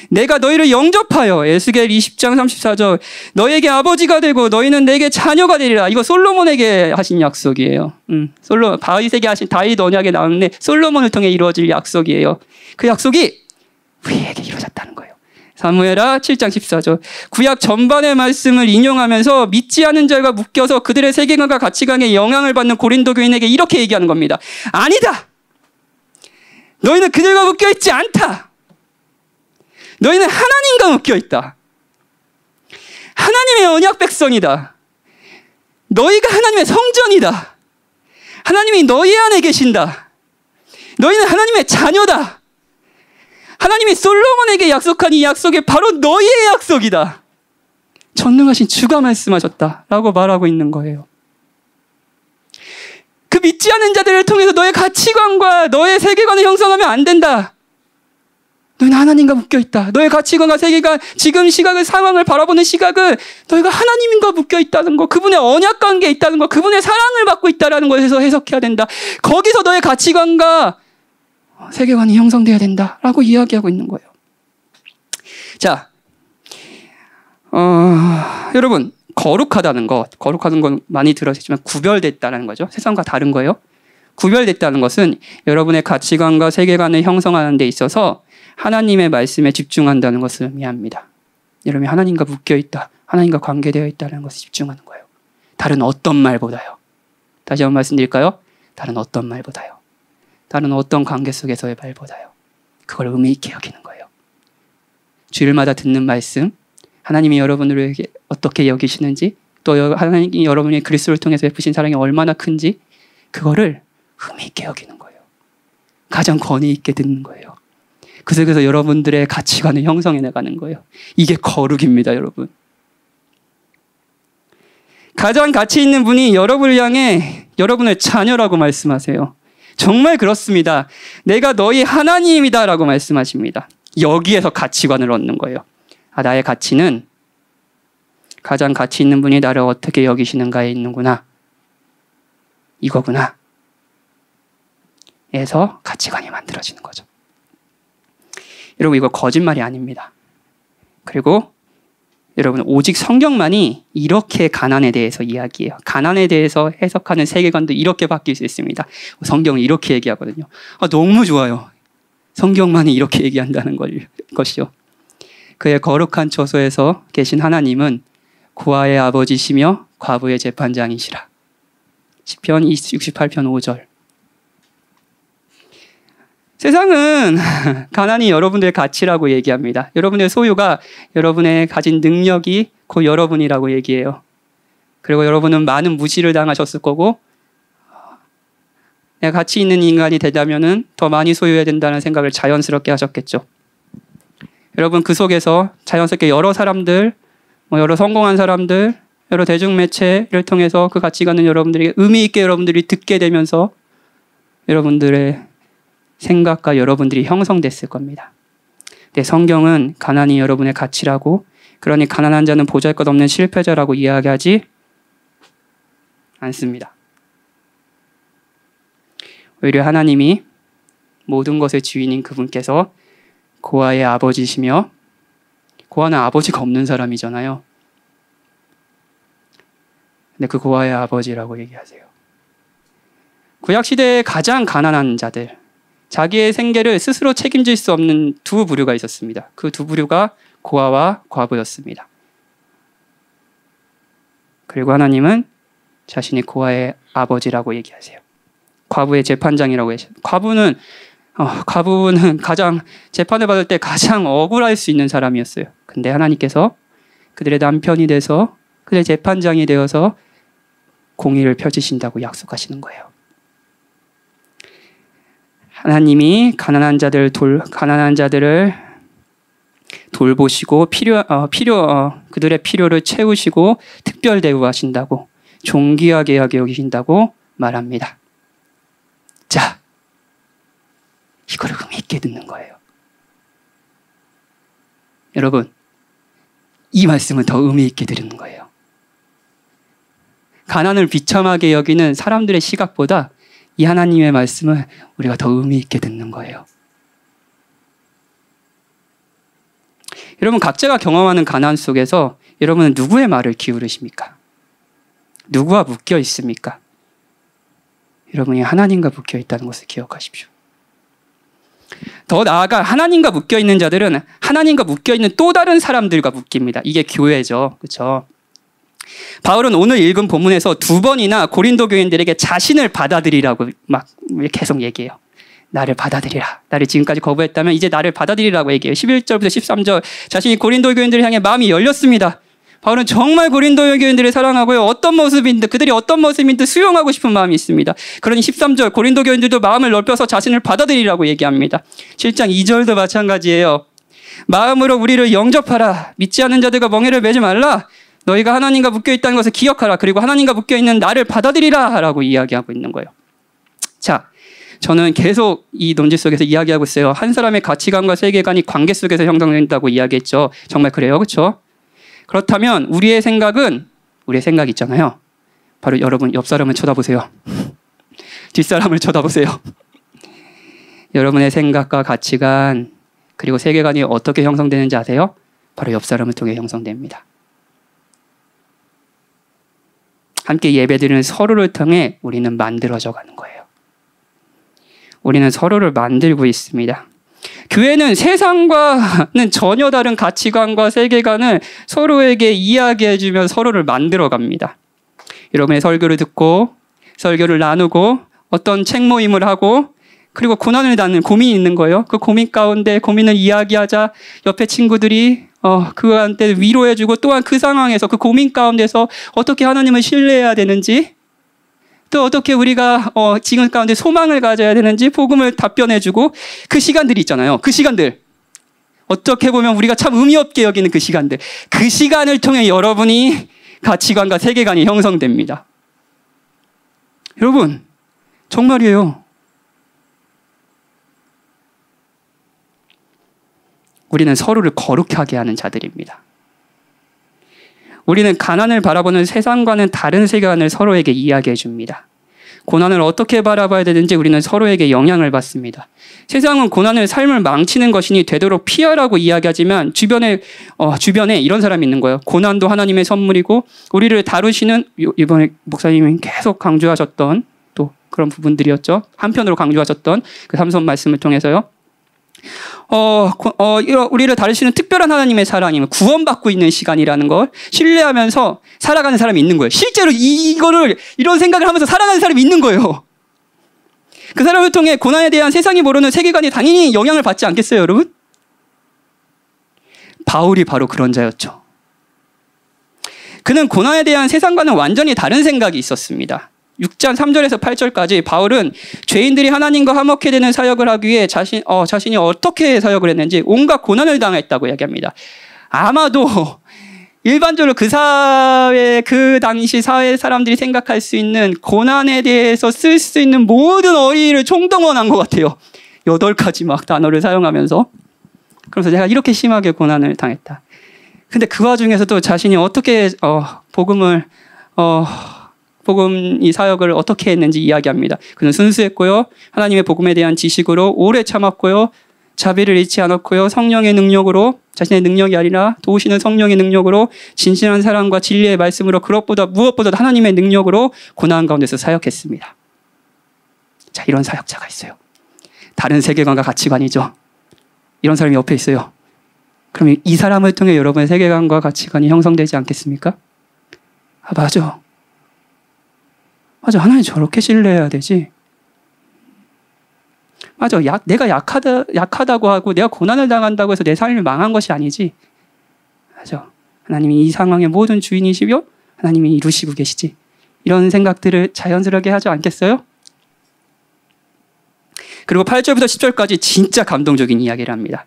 내가 너희를 영접하여, 에스겔 20장 34절, 너에게 아버지가 되고 너희는 내게 자녀가 되리라. 이거 솔로몬에게 하신 약속이에요. 다윗에게 하신 다윗 언약에 나오는데 솔로몬을 통해 이루어질 약속이에요. 그 약속이 우리에게 이루어졌다는 거예요. 사무엘하 7장 14절. 구약 전반의 말씀을 인용하면서 믿지 않는 자가 묶여서 그들의 세계관과 가치관에 영향을 받는 고린도 교인에게 이렇게 얘기하는 겁니다. 아니다. 너희는 그들과 묶여 있지 않다. 너희는 하나님과 묶여 있다. 하나님의 언약 백성이다. 너희가 하나님의 성전이다. 하나님이 너희 안에 계신다. 너희는 하나님의 자녀다. 하나님이 솔로몬에게 약속한 이 약속이 바로 너희의 약속이다. 전능하신 주가 말씀하셨다라고 말하고 있는 거예요. 그 믿지 않는 자들을 통해서 너의 가치관과 너의 세계관을 형성하면 안 된다. 너희는 하나님과 묶여있다. 너의 가치관과 세계관, 지금 시각을, 상황을 바라보는 시각은 너희가 하나님과 묶여있다는 거, 그분의 언약 관계에 있다는 거, 그분의 사랑을 받고 있다는 것에서 해석해야 된다. 거기서 너의 가치관과 세계관이 형성돼야 된다라고 이야기하고 있는 거예요. 자, 여러분, 거룩하다는 것, 거룩하다는 건 많이 들으셨지만 구별됐다는 거죠. 세상과 다른 거예요. 구별됐다는 것은 여러분의 가치관과 세계관을 형성하는 데 있어서 하나님의 말씀에 집중한다는 것을 의미합니다. 여러분이 하나님과 묶여있다, 하나님과 관계되어 있다는 것에 집중하는 거예요. 다른 어떤 말보다요. 다시 한번 말씀드릴까요? 다른 어떤 말보다요. 다른 어떤 관계 속에서의 말보다요. 그걸 의미 있게 여기는 거예요. 주일마다 듣는 말씀, 하나님이 여러분을 어떻게 여기시는지, 또 하나님이 여러분이 그리스도를 통해서 베푸신 사랑이 얼마나 큰지, 그거를 의미 있게 여기는 거예요. 가장 권위 있게 듣는 거예요. 그 속에서 여러분들의 가치관을 형성해 나가는 거예요. 이게 거룩입니다, 여러분. 가장 가치 있는 분이 여러분을 향해 여러분의 자녀라고 말씀하세요. 정말 그렇습니다. 내가 너희 하나님이다라고 말씀하십니다. 여기에서 가치관을 얻는 거예요. 아, 나의 가치는 가장 가치 있는 분이 나를 어떻게 여기시는가에 있는구나. 이거구나. 에서 가치관이 만들어지는 거죠. 여러분, 이거 거짓말이 아닙니다. 그리고 여러분, 오직 성경만이 이렇게 가난에 대해서 이야기해요. 가난에 대해서 해석하는 세계관도 이렇게 바뀔 수 있습니다. 성경은 이렇게 얘기하거든요. 아, 너무 좋아요. 성경만이 이렇게 얘기한다는 것이요. 그의 거룩한 처소에서 계신 하나님은 고아의 아버지시며 과부의 재판장이시라. 시편 68편 5절. 세상은 가난이 여러분들의 가치라고 얘기합니다. 여러분의 소유가 여러분의 가진 능력이 곧 여러분이라고 얘기해요. 그리고 여러분은 많은 무시를 당하셨을 거고, 내가 가치 있는 인간이 되려면은 더 많이 소유해야 된다는 생각을 자연스럽게 하셨겠죠. 여러분, 그 속에서 자연스럽게 여러 사람들, 여러 성공한 사람들, 여러 대중매체를 통해서 그 가치관은 여러분들에게 의미 있게 여러분들이 듣게 되면서 여러분들의 생각과 여러분들이 형성됐을 겁니다. 근데 성경은 가난이 여러분의 가치라고, 그러니 가난한 자는 보잘것없는 실패자라고 이야기하지 않습니다. 오히려 하나님이 모든 것의 주인인 그분께서 고아의 아버지시며, 고아는 아버지가 없는 사람이잖아요. 근데 그 고아의 아버지라고 얘기하세요. 구약시대의 가장 가난한 자들, 자기의 생계를 스스로 책임질 수 없는 두 부류가 있었습니다. 그 두 부류가 고아와 과부였습니다. 그리고 하나님은 자신이 고아의 아버지라고 얘기하세요. 과부의 재판장이라고 하세요. 과부는 가장 재판을 받을 때 가장 억울할 수 있는 사람이었어요. 근데 하나님께서 그들의 남편이 돼서 그들의 재판장이 되어서 공의를 펼치신다고 약속하시는 거예요. 하나님이 가난한 자들을 돌보시고 그들의 필요를 채우시고 특별 대우하신다고, 존귀하게 여기신다고 말합니다. 자, 이걸 의미 있게 듣는 거예요. 여러분, 이 말씀은 더 의미 있게 들으는 거예요. 가난을 비참하게 여기는 사람들의 시각보다 이 하나님의 말씀을 우리가 더 의미 있게 듣는 거예요. 여러분, 각자가 경험하는 가난 속에서 여러분은 누구의 말을 기울이십니까? 누구와 묶여 있습니까? 여러분이 하나님과 묶여 있다는 것을 기억하십시오. 더 나아가 하나님과 묶여 있는 자들은 하나님과 묶여 있는 또 다른 사람들과 묶입니다. 이게 교회죠. 그렇죠? 바울은 오늘 읽은 본문에서 두 번이나 고린도 교인들에게 자신을 받아들이라고 막 계속 얘기해요. 나를 받아들이라. 나를 지금까지 거부했다면 이제 나를 받아들이라고 얘기해요. 11절부터 13절. 자신이 고린도 교인들을 향해 마음이 열렸습니다. 바울은 정말 고린도 교인들을 사랑하고요. 어떤 모습인데, 그들이 어떤 모습인데 수용하고 싶은 마음이 있습니다. 그러니 13절, 고린도 교인들도 마음을 넓혀서 자신을 받아들이라고 얘기합니다. 7장 2절도 마찬가지예요. 마음으로 우리를 영접하라. 믿지 않는 자들과 멍에를 매지 말라. 너희가 하나님과 묶여 있다는 것을 기억하라. 그리고 하나님과 묶여 있는 나를 받아들이라 라고 이야기하고 있는 거예요. 자, 저는 계속 이 논지 속에서 이야기하고 있어요. 한 사람의 가치관과 세계관이 관계 속에서 형성된다고 이야기했죠. 정말 그래요. 그렇죠? 그렇다면 우리의 생각 있잖아요. 바로 여러분 옆 사람을 쳐다보세요. 뒷사람을 쳐다보세요. 여러분의 생각과 가치관 그리고 세계관이 어떻게 형성되는지 아세요? 바로 옆 사람을 통해 형성됩니다. 함께 예배드리는 서로를 통해 우리는 만들어져 가는 거예요. 우리는 서로를 만들고 있습니다. 교회는 세상과는 전혀 다른 가치관과 세계관을 서로에게 이야기해주며 서로를 만들어 갑니다. 여러분의 설교를 듣고 설교를 나누고 어떤 책 모임을 하고 그리고 고난을 낳는 고민이 있는 거예요. 그 고민 가운데 고민을 이야기하자 옆에 친구들이 그한테 위로해주고 또한 그 상황에서 그 고민 가운데서 어떻게 하나님을 신뢰해야 되는지 또 어떻게 우리가 지금 가운데 소망을 가져야 되는지 복음을 답변해주고 그 시간들이 있잖아요. 그 시간들 어떻게 보면 우리가 참 의미 없게 여기는 그 시간들 그 시간을 통해 여러분이 가치관과 세계관이 형성됩니다. 여러분 정말이에요. 우리는 서로를 거룩하게 하는 자들입니다. 우리는 가난을 바라보는 세상과는 다른 세계관을 서로에게 이야기해 줍니다. 고난을 어떻게 바라봐야 되는지 우리는 서로에게 영향을 받습니다. 세상은 고난을 삶을 망치는 것이니 되도록 피하라고 이야기하지만 주변에 이런 사람이 있는 거예요. 고난도 하나님의 선물이고 우리를 다루시는 이번에 목사님이 계속 강조하셨던 또 그런 부분들이었죠. 한편으로 강조하셨던 그 삼손 말씀을 통해서요. 우리를 다루시는 특별한 하나님의 사랑이면 구원받고 있는 시간이라는 걸 신뢰하면서 살아가는 사람이 있는 거예요. 실제로 이런 생각을 하면서 살아가는 사람이 있는 거예요. 그 사람을 통해 고난에 대한 세상이 모르는 세계관이 당연히 영향을 받지 않겠어요, 여러분? 바울이 바로 그런 자였죠. 그는 고난에 대한 세상과는 완전히 다른 생각이 있었습니다. 6장 3절에서 8절까지 바울은 죄인들이 하나님과 화목해 되는 사역을 하기 위해 자신이 어떻게 사역을 했는지 온갖 고난을 당했다고 이야기합니다. 아마도 일반적으로 그 당시 사회 사람들이 생각할 수 있는 고난에 대해서 쓸 수 있는 모든 어휘를 총동원한 것 같아요. 8가지 막 단어를 사용하면서. 그래서 내가 이렇게 심하게 고난을 당했다. 근데 그 와중에서도 자신이 어떻게 복음 이 사역을 어떻게 했는지 이야기합니다. 그는 순수했고요. 하나님의 복음에 대한 지식으로 오래 참았고요. 자비를 잃지 않았고요. 성령의 능력으로 자신의 능력이 아니라 도우시는 성령의 능력으로 진실한 사랑과 진리의 말씀으로 무엇보다 하나님의 능력으로 고난 가운데서 사역했습니다. 자, 이런 사역자가 있어요. 다른 세계관과 가치관이죠. 이런 사람이 옆에 있어요. 그럼 이 사람을 통해 여러분의 세계관과 가치관이 형성되지 않겠습니까? 맞아. 하나님 저렇게 신뢰해야 되지. 맞아. 내가 약하다고 하고 내가 고난을 당한다고 해서 내 삶이 망한 것이 아니지. 맞아. 하나님이 이 상황의 모든 주인이시며 하나님이 이루시고 계시지. 이런 생각들을 자연스럽게 하지 않겠어요? 그리고 8절부터 10절까지 진짜 감동적인 이야기를 합니다.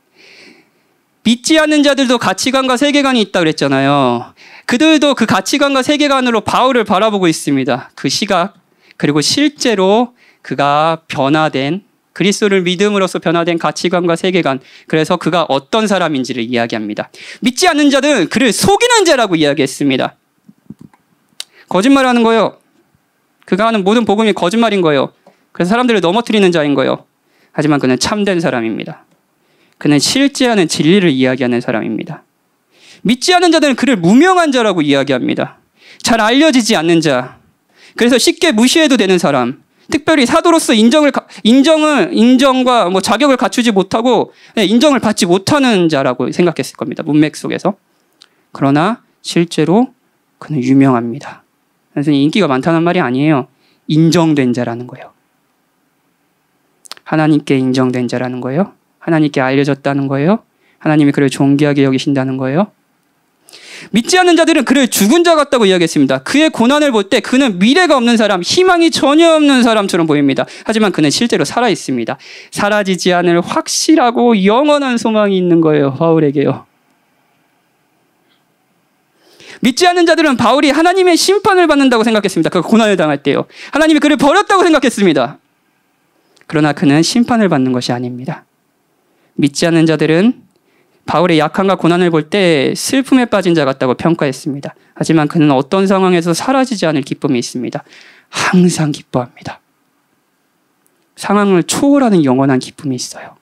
믿지 않는 자들도 가치관과 세계관이 있다고 그랬잖아요. 그들도 그 가치관과 세계관으로 바울을 바라보고 있습니다. 그 시각 그리고 실제로 그가 변화된 그리스도를 믿음으로써 변화된 가치관과 세계관 그래서 그가 어떤 사람인지를 이야기합니다. 믿지 않는 자들은 그를 속이는 자라고 이야기했습니다. 거짓말하는 거예요. 그가 하는 모든 복음이 거짓말인 거예요. 그래서 사람들을 넘어뜨리는 자인 거예요. 하지만 그는 참된 사람입니다. 그는 실제하는 진리를 이야기하는 사람입니다. 믿지 않는 자들은 그를 무명한 자라고 이야기합니다. 잘 알려지지 않는 자. 그래서 쉽게 무시해도 되는 사람. 특별히 사도로서 인정과 자격을 갖추지 못하고 인정을 받지 못하는 자라고 생각했을 겁니다. 문맥 속에서. 그러나 실제로 그는 유명합니다. 단순히 인기가 많다는 말이 아니에요. 인정된 자라는 거예요. 하나님께 인정된 자라는 거예요. 하나님께 알려졌다는 거예요. 하나님이 그를 존귀하게 여기신다는 거예요. 믿지 않는 자들은 그를 죽은 자 같다고 이야기했습니다. 그의 고난을 볼 때 그는 미래가 없는 사람, 희망이 전혀 없는 사람처럼 보입니다. 하지만 그는 실제로 살아있습니다. 사라지지 않을 확실하고 영원한 소망이 있는 거예요. 바울에게요. 믿지 않는 자들은 바울이 하나님의 심판을 받는다고 생각했습니다. 그 고난을 당할 때요. 하나님이 그를 버렸다고 생각했습니다. 그러나 그는 심판을 받는 것이 아닙니다. 믿지 않는 자들은 바울의 약함과 고난을 볼 때 슬픔에 빠진 자 같다고 평가했습니다. 하지만 그는 어떤 상황에서 사라지지 않을 기쁨이 있습니다. 항상 기뻐합니다. 상황을 초월하는 영원한 기쁨이 있어요.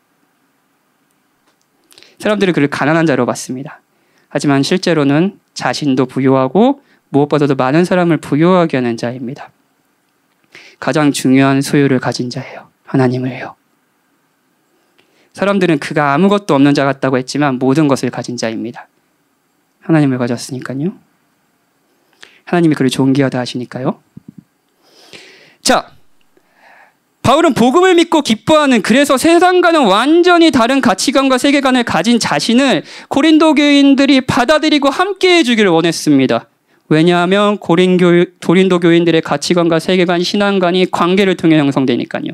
사람들은 그를 가난한 자로 봤습니다. 하지만 실제로는 자신도 부유하고 무엇보다도 많은 사람을 부유하게 하는 자입니다. 가장 중요한 소유를 가진 자예요. 하나님을요. 사람들은 그가 아무것도 없는 자 같다고 했지만 모든 것을 가진 자입니다. 하나님을 가졌으니까요. 하나님이 그를 존귀하다 하시니까요. 자, 바울은 복음을 믿고 기뻐하는, 그래서 세상과는 완전히 다른 가치관과 세계관을 가진 자신을 고린도 교인들이 받아들이고 함께해 주기를 원했습니다. 왜냐하면 고린도 교인들의 가치관과 세계관, 신앙관이 관계를 통해 형성되니까요.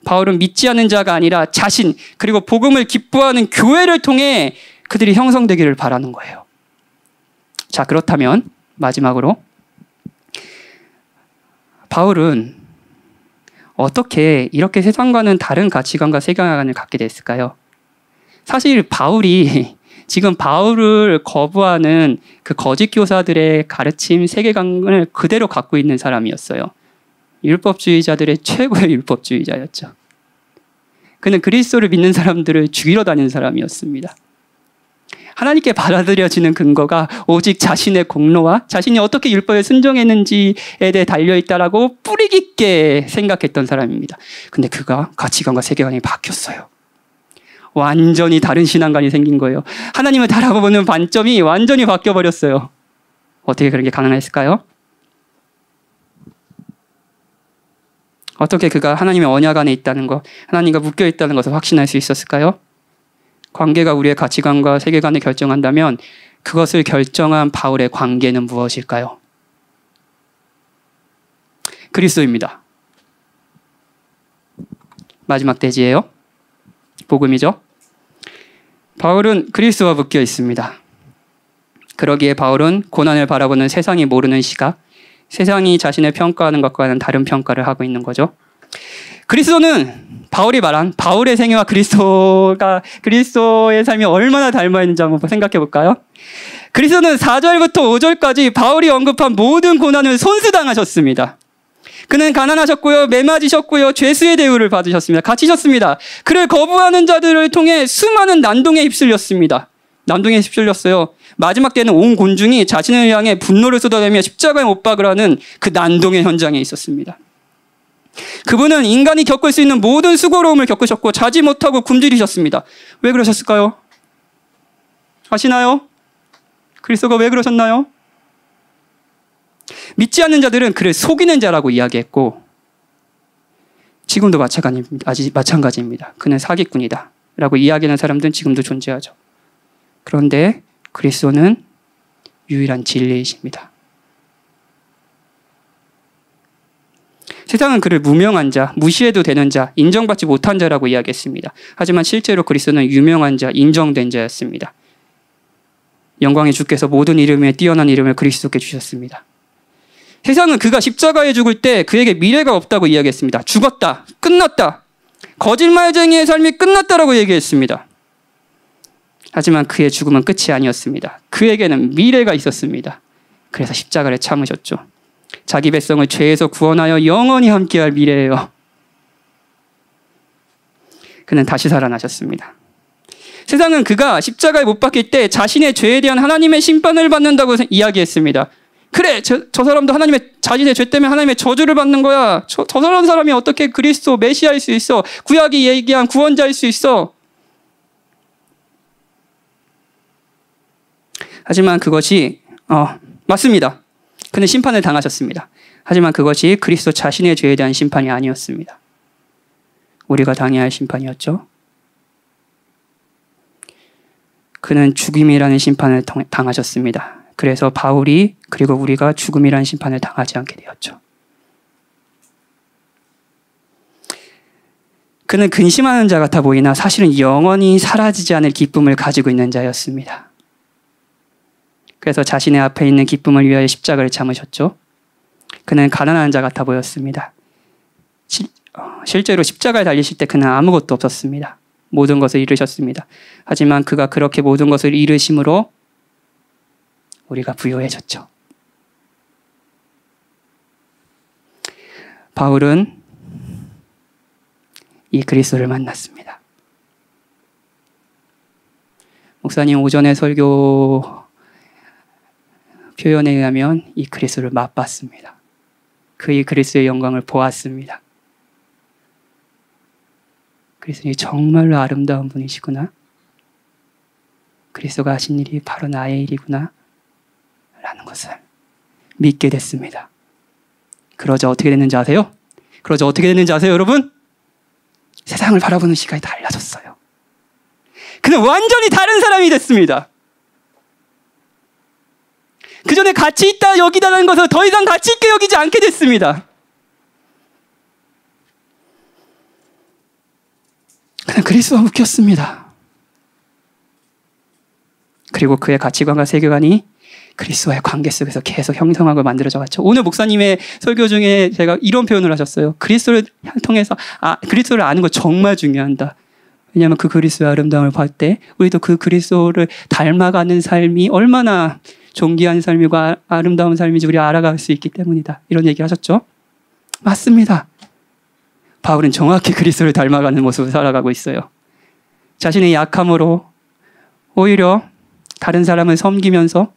바울은 믿지 않는 자가 아니라 자신, 그리고 복음을 기뻐하는 교회를 통해 그들이 형성되기를 바라는 거예요. 자, 그렇다면 마지막으로 바울은 어떻게 이렇게 세상과는 다른 가치관과 세계관을 갖게 됐을까요? 사실 바울이 지금 바울을 거부하는 그 거짓 교사들의 가르침, 세계관을 그대로 갖고 있는 사람이었어요. 율법주의자들의 최고의 율법주의자였죠. 그는 그리스도를 믿는 사람들을 죽이러 다니는 사람이었습니다. 하나님께 받아들여지는 근거가 오직 자신의 공로와 자신이 어떻게 율법에 순종했는지에 대해 달려있다라고 뿌리 깊게 생각했던 사람입니다. 근데 그가 가치관과 세계관이 바뀌었어요. 완전히 다른 신앙관이 생긴 거예요. 하나님을 바라보는 관점이 완전히 바뀌어버렸어요. 어떻게 그런 게 가능했을까요? 어떻게 그가 하나님의 언약 안에 있다는 것, 하나님과 묶여 있다는 것을 확신할 수 있었을까요? 관계가 우리의 가치관과 세계관을 결정한다면 그것을 결정한 바울의 관계는 무엇일까요? 그리스도입니다. 마지막 대지예요. 복음이죠. 바울은 그리스도와 묶여 있습니다. 그러기에 바울은 고난을 바라보는 세상이 모르는 시각, 세상이 자신을 평가하는 것과는 다른 평가를 하고 있는 거죠. 그리스도는 바울이 말한 바울의 생애와 그리스도의 삶이 얼마나 닮아 있는지 한번 생각해 볼까요? 그리스도는 4절부터 5절까지 바울이 언급한 모든 고난을 손수당하셨습니다. 그는 가난하셨고요, 매맞으셨고요, 죄수의 대우를 받으셨습니다. 갇히셨습니다. 그를 거부하는 자들을 통해 수많은 난동에 휩쓸렸습니다. 난동에 휩쓸렸어요. 마지막 때는 온 군중이 자신을 향해 분노를 쏟아내며 십자가에 못 박으라는 그 난동의 현장에 있었습니다. 그분은 인간이 겪을 수 있는 모든 수고로움을 겪으셨고 자지 못하고 굶주리셨습니다. 왜 그러셨을까요? 아시나요? 그리스도가 왜 그러셨나요? 믿지 않는 자들은 그를 속이는 자라고 이야기했고 지금도 마찬가지입니다. 그는 사기꾼이다 라고 이야기하는 사람들은 지금도 존재하죠. 그런데 그리스도는 유일한 진리이십니다. 세상은 그를 무명한 자, 무시해도 되는 자, 인정받지 못한 자라고 이야기했습니다. 하지만 실제로 그리스도는 유명한 자, 인정된 자였습니다. 영광의 주께서 모든 이름에 뛰어난 이름을 그리스도께 주셨습니다. 세상은 그가 십자가에 죽을 때 그에게 미래가 없다고 이야기했습니다. 죽었다, 끝났다, 거짓말쟁이의 삶이 끝났다라고 얘기했습니다. 하지만 그의 죽음은 끝이 아니었습니다. 그에게는 미래가 있었습니다. 그래서 십자가를 참으셨죠. 자기 백성을 죄에서 구원하여 영원히 함께할 미래예요. 그는 다시 살아나셨습니다. 세상은 그가 십자가에 못 박힐 때 자신의 죄에 대한 하나님의 심판을 받는다고 이야기했습니다. 그래, 저 사람도 자신의 죄 때문에 하나님의 저주를 받는 거야. 저 사람이 어떻게 그리스도 메시아일 수 있어? 구약이 얘기한 구원자일 수 있어? 하지만 그것이 맞습니다. 그는 심판을 당하셨습니다. 하지만 그것이 그리스도 자신의 죄에 대한 심판이 아니었습니다. 우리가 당해야 할 심판이었죠. 그는 죽임이라는 심판을 당하셨습니다. 그래서 바울이 그리고 우리가 죽음이라는 심판을 당하지 않게 되었죠. 그는 근심하는 자 같아 보이나 사실은 영원히 사라지지 않을 기쁨을 가지고 있는 자였습니다. 그래서 자신의 앞에 있는 기쁨을 위하여 십자가를 참으셨죠. 그는 가난한 자 같아 보였습니다. 실제로 십자가에 달리실 때 그는 아무것도 없었습니다. 모든 것을 잃으셨습니다. 하지만 그가 그렇게 모든 것을 잃으심으로 우리가 부요해졌죠. 바울은 이 그리스도를 만났습니다. 목사님 오전에 설교 표현에 의하면 이 그리스도를 맛봤습니다. 그의 그리스도의 영광을 보았습니다. 그리스도는 정말로 아름다운 분이시구나. 그리스도가 하신 일이 바로 나의 일이구나 라는 것을 믿게 됐습니다. 그러자 어떻게 됐는지 아세요? 여러분? 세상을 바라보는 시각이 달라졌어요. 그는 완전히 다른 사람이 됐습니다. 그 전에 가치 있다 여기다라는 것을 더 이상 가치 있게 여기지 않게 됐습니다. 그는 그리스도와 묶였습니다. 그리고 그의 가치관과 세계관이 그리스도와의 관계 속에서 계속 형성하고 만들어져 갔죠. 오늘 목사님의 설교 중에 제가 이런 표현을 하셨어요. 그리스도를 통해서 그리스도를 아는 거 정말 중요하다. 왜냐하면 그 그리스도의 아름다움을 볼 때 우리도 그 그리스도를 닮아가는 삶이 얼마나 존귀한 삶이고 아름다운 삶인지 우리가 알아갈 수 있기 때문이다. 이런 얘기 하셨죠? 맞습니다. 바울은 정확히 그리스도를 닮아가는 모습을 살아가고 있어요. 자신의 약함으로 오히려 다른 사람을 섬기면서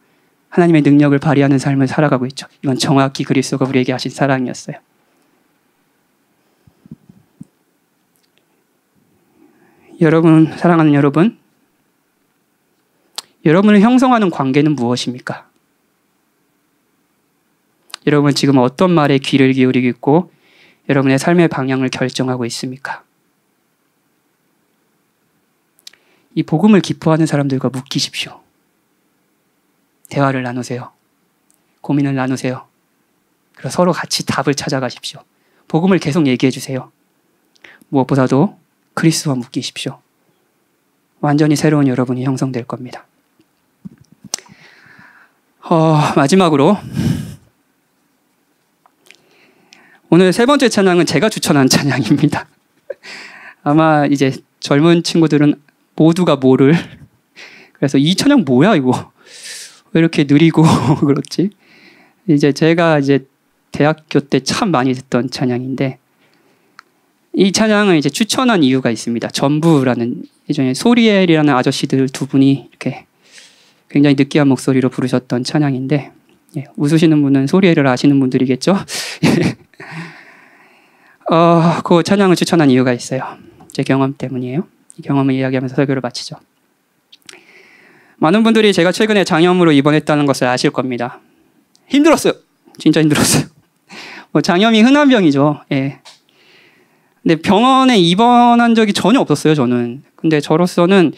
하나님의 능력을 발휘하는 삶을 살아가고 있죠. 이건 정확히 그리스도가 우리에게 하신 사랑이었어요. 여러분, 사랑하는 여러분, 여러분을 형성하는 관계는 무엇입니까? 여러분은 지금 어떤 말에 귀를 기울이고 있고 여러분의 삶의 방향을 결정하고 있습니까? 이 복음을 기뻐하는 사람들과 묵히십시오. 대화를 나누세요. 고민을 나누세요. 그리고 서로 같이 답을 찾아가십시오. 복음을 계속 얘기해 주세요. 무엇보다도 그리스도와 묶이십시오. 완전히 새로운 여러분이 형성될 겁니다. 마지막으로 오늘 세 번째 찬양은 제가 추천한 찬양입니다. 아마 이제 젊은 친구들은 모두가 모를, 그래서 이 찬양 뭐야 이거 왜 이렇게 느리고 그렇지? 이제 제가 대학교 때 참 많이 듣던 찬양인데, 이 찬양을 이제 추천한 이유가 있습니다. 전부라는 예전에 소리엘이라는 아저씨들 두 분이 이렇게 굉장히 느끼한 목소리로 부르셨던 찬양인데, 웃으시는 분은 소리엘을 아시는 분들이겠죠? 그 찬양을 추천한 이유가 있어요. 제 경험 때문이에요. 이 경험을 이야기하면서 설교를 마치죠. 많은 분들이 제가 최근에 장염으로 입원했다는 것을 아실 겁니다. 힘들었어요. 진짜 힘들었어요. 장염이 흔한 병이죠. 예. 근데 병원에 입원한 적이 전혀 없었어요, 저는. 근데 저로서는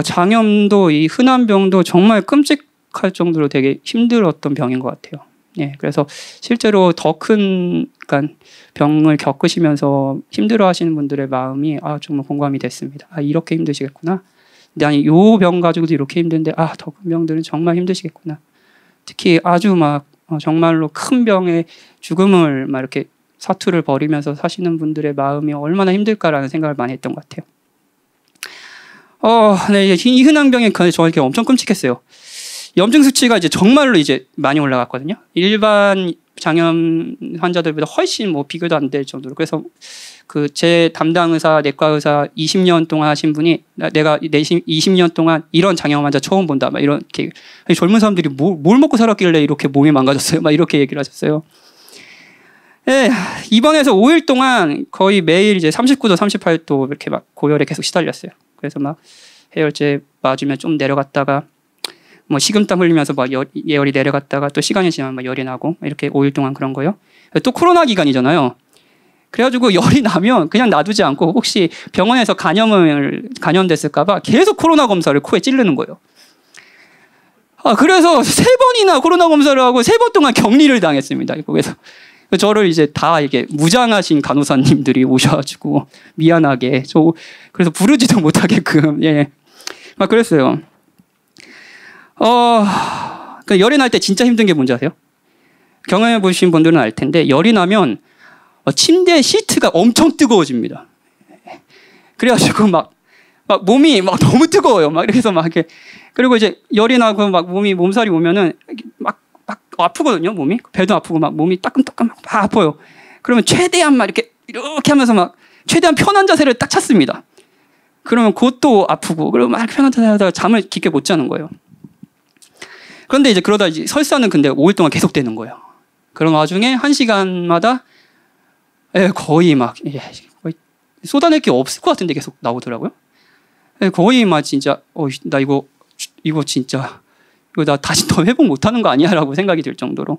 장염도 이 흔한 병도 정말 끔찍할 정도로 되게 힘들었던 병인 것 같아요. 예, 그래서 실제로 더 큰 병을 겪으시면서 힘들어하시는 분들의 마음이 정말 공감이 됐습니다. 이렇게 힘드시겠구나. 근데 아니 요 병 가지고도 이렇게 힘든데 더 큰 병들은 정말 힘드시겠구나. 특히 아주 정말로 큰 병의 죽음을 이렇게 사투를 벌이면서 사시는 분들의 마음이 얼마나 힘들까라는 생각을 많이 했던 것 같아요. 네, 이 흔한 병이 저에게 엄청 끔찍했어요. 염증 수치가 정말로 많이 올라갔거든요. 일반 장염 환자들보다 훨씬 비교도 안 될 정도로. 그래서 제 담당 의사, 내과 의사 20년 동안 하신 분이 내가 20년 동안 이런 장염 환자 처음 본다. 이렇게 젊은 사람들이 뭘 먹고 살았길래 이렇게 몸이 망가졌어요. 이렇게 얘기를 하셨어요. 네, 입원해서 5일 동안 거의 매일 39도, 38도 이렇게 고열에 계속 시달렸어요. 그래서 해열제 맞으면 좀 내려갔다가 식은땀 흘리면서 예열이 내려갔다가 또 시간이 지나면 열이 나고 이렇게 5일 동안 그런 거요. 또 코로나 기간이잖아요. 그래가지고 열이 나면 그냥 놔두지 않고 혹시 병원에서 감염됐을까봐 계속 코로나 검사를 코에 찌르는 거예요. 그래서 3번이나 코로나 검사를 하고 3번 동안 격리를 당했습니다. 그래서 저를 다 무장하신 간호사님들이 오셔가지고 미안하게 그래서 부르지도 못하게끔 그랬어요. 열이 날 때 진짜 힘든 게 뭔지 아세요? 경험해 보신 분들은 알 텐데 열이 나면 침대 시트가 엄청 뜨거워집니다. 그래가지고 막 몸이 막 너무 뜨거워요. 막 이렇게 해서 막 이렇게 그리고 이제 열이 나고 막 몸살이 오면은 막 아프거든요. 몸이 배도 아프고 막 몸이 따끔따끔 막 아파요. 그러면 최대한 막 이렇게 하면서 막 최대한 편한 자세를 딱 찾습니다. 그러면 그것도 아프고 그러면 막 편한 자세 하다가 잠을 깊게 못 자는 거예요. 그런데 이제 그러다 이제 설사는 근데 5일 동안 계속 되는 거예요. 그런 와중에 1시간마다 거의 막 거의 쏟아낼 게 없을 것 같은데 계속 나오더라고요. 거의 막 진짜 나 이거 진짜 이거 나 다시 더 회복 못하는 거 아니야라고 생각이 들 정도로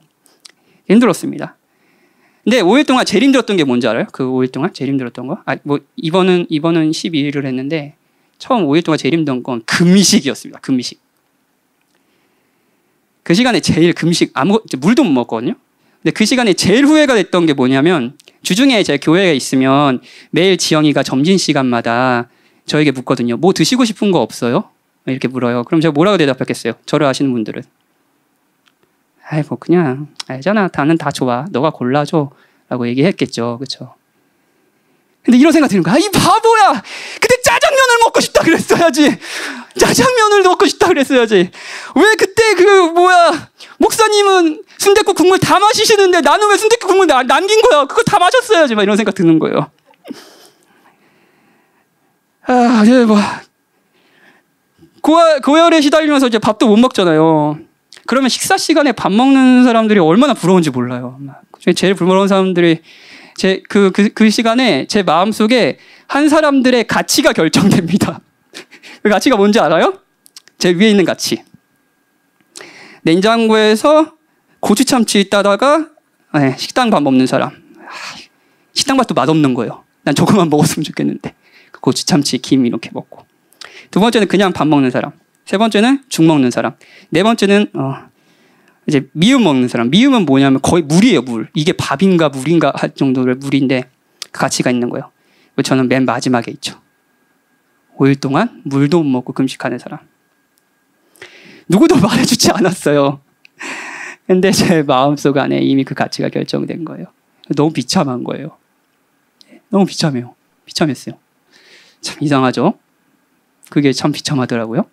힘들었습니다. 근데 5일 동안 제일 힘들었던 게 뭔지 알아요? 그 5일 동안 제일 힘들었던 거? 뭐 이번은 12일을 했는데 처음 5일 동안 제일 힘든 건 금식이었습니다. 금식. 그 시간에 제일 금식 물도 못 먹거든요. 근데 그 시간에 제일 후회가 됐던 게 뭐냐면 주중에 제 교회에 있으면 매일 지영이가 점심시간마다 저에게 묻거든요. 뭐 드시고 싶은 거 없어요? 이렇게 물어요. 그럼 제가 뭐라고 대답했겠어요? 저를 아시는 분들은. 뭐 그냥 알잖아. 나는 다 좋아. 너가 골라줘. 라고 얘기했겠죠. 그렇죠? 근데 이런 생각 드는 거야. 이 바보야. 그때 짜장면을 먹고 싶다 그랬어야지. 짜장면을 먹고 싶다 그랬어야지. 왜 그때 목사님은 순댓국 국물 다 마시시는데 나는 왜 순댓국 국물 남긴 거야. 그거 다 마셨어야지. 막 이런 생각 드는 거예요. 고열에 시달리면서 이제 밥도 못 먹잖아요. 그러면 식사 시간에 밥 먹는 사람들이 얼마나 부러운지 몰라요. 제일 부러운 사람들이 그 시간에 제 마음속에 한 사람들의 가치가 결정됩니다. 그 가치가 뭔지 알아요? 제 위에 있는 가치. 냉장고에서 고추참치 따다가 식당 밥 먹는 사람. 식당 밥도 맛없는 거예요. 난 저거만 먹었으면 좋겠는데. 고추참치, 김 이렇게 먹고. 두 번째는 그냥 밥 먹는 사람. 세 번째는 죽 먹는 사람. 네 번째는 이제 미음 먹는 사람. 미음은 뭐냐면 거의 물이에요, 물. 이게 밥인가 물인가 할 정도의 물인데 그 가치가 있는 거예요. 저는 맨 마지막에 있죠. 5일 동안 물도 못 먹고 금식하는 사람. 누구도 말해주지 않았어요. 근데 제 마음속 안에 이미 그 가치가 결정된 거예요. 너무 비참한 거예요. 너무 비참해요. 비참했어요. 참 이상하죠? 그게 참 비참하더라고요.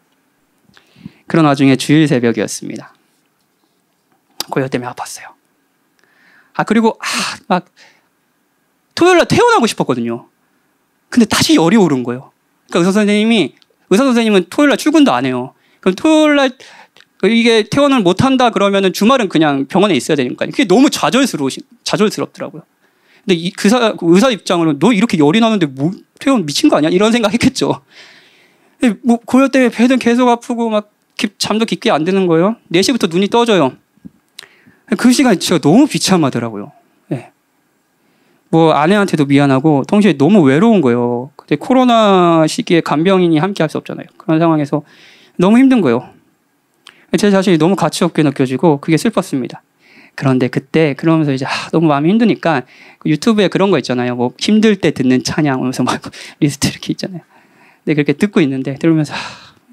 그런 와중에 주일 새벽이었습니다. 고열 때문에 아팠어요. 그리고 막 토요일날 퇴원하고 싶었거든요. 근데 다시 열이 오른 거예요. 그러니까 의사 선생님은 토요일날 출근도 안 해요. 그럼 토요일날 이게 퇴원을 못 한다 그러면은 주말은 그냥 병원에 있어야 되니까 그게 너무 좌절스럽더라고요. 근데 의사 입장으로는 너 이렇게 열이 나는데 뭐 퇴원 미친 거 아니야? 이런 생각했겠죠. 뭐 고열 때문에 배는 계속 아프고 막 잠도 깊게 안 드는 거예요. 4시부터 눈이 떠져요. 그 시간이 진짜 너무 비참하더라고요. 네. 뭐 아내한테도 미안하고 동시에 너무 외로운 거예요. 근데 코로나 시기에 간병인이 함께 할 수 없잖아요. 그런 상황에서 너무 힘든 거예요. 제 자신이 너무 가치 없게 느껴지고 그게 슬펐습니다. 그런데 그때 그러면서 이제 너무 마음이 힘드니까 유튜브에 그런 거 있잖아요. 뭐 힘들 때 듣는 찬양 하면서 막 리스트 이렇게 있잖아요. 근데 그렇게 듣고 있는데 들으면서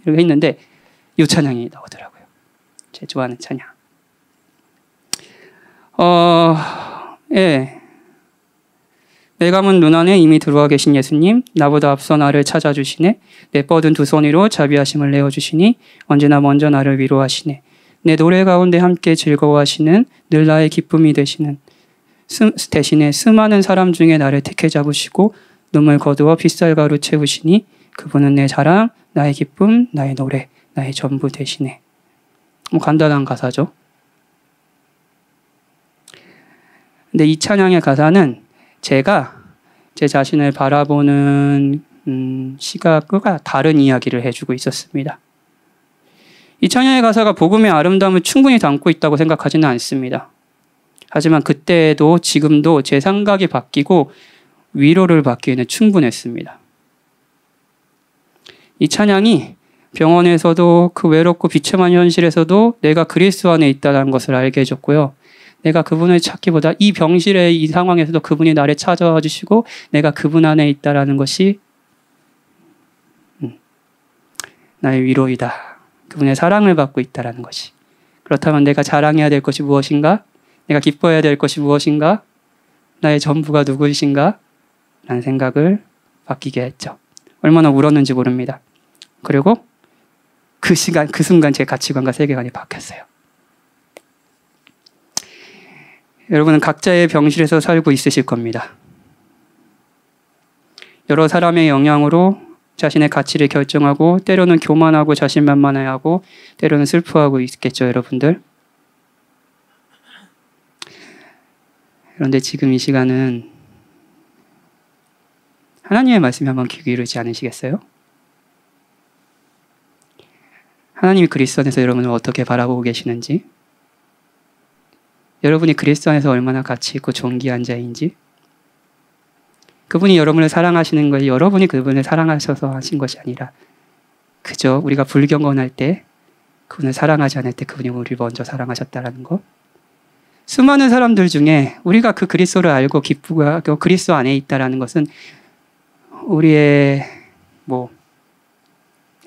이렇게 했는데 이 찬양이 나오더라고요. 제 좋아하는 찬양. 예. 내 감은 눈 안에 이미 들어와 계신 예수님, 나보다 앞서 나를 찾아주시네. 내 뻗은 두 손 위로 자비하심을 내어주시니 언제나 먼저 나를 위로하시네. 내 노래 가운데 함께 즐거워하시는 늘 나의 기쁨이 되시는 대신에 수많은 사람 중에 나를 택해 잡으시고 눈물 거두어 빗살가루 채우시니 그분은 내 자랑, 나의 기쁨, 나의 노래, 나의 전부 되시네. 뭐 간단한 가사죠. 근데 이 찬양의 가사는 제가 제 자신을 바라보는 시각과 다른 이야기를 해주고 있었습니다. 이 찬양의 가사가 복음의 아름다움을 충분히 담고 있다고 생각하지는 않습니다. 하지만 그때도 지금도 제 생각이 바뀌고 위로를 받기에는 충분했습니다. 이 찬양이 병원에서도 그 외롭고 비참한 현실에서도 내가 그리스도 안에 있다는 것을 알게 해줬고요. 내가 그분을 찾기보다 이 병실의 이 상황에서도 그분이 나를 찾아와 주시고 내가 그분 안에 있다는 것이 나의 위로이다. 그분의 사랑을 받고 있다는 것이. 그렇다면 내가 자랑해야 될 것이 무엇인가? 내가 기뻐해야 될 것이 무엇인가? 나의 전부가 누구이신가? 라는 생각을 바뀌게 했죠. 얼마나 울었는지 모릅니다. 그리고 그 순간 제 가치관과 세계관이 바뀌었어요. 여러분은 각자의 병실에서 살고 있으실 겁니다. 여러 사람의 영향으로 자신의 가치를 결정하고 때로는 교만하고 자신만만해하고 때로는 슬퍼하고 있겠죠, 여러분들. 그런데 지금 이 시간은 하나님의 말씀에 한번 귀 기울이지 않으시겠어요? 하나님이 그리스도 안에서 여러분을 어떻게 바라보고 계시는지, 여러분이 그리스도 안에서 얼마나 가치 있고 존귀한 자인지, 그분이 여러분을 사랑하시는 것이 여러분이 그분을 사랑하셔서 하신 것이 아니라 그저 우리가 불경건할 때 그분을 사랑하지 않을 때 그분이 우리를 먼저 사랑하셨다라는 것. 수많은 사람들 중에 우리가 그 그리스도를 알고 기쁘고 하고 그리스도 안에 있다라는 것은 우리의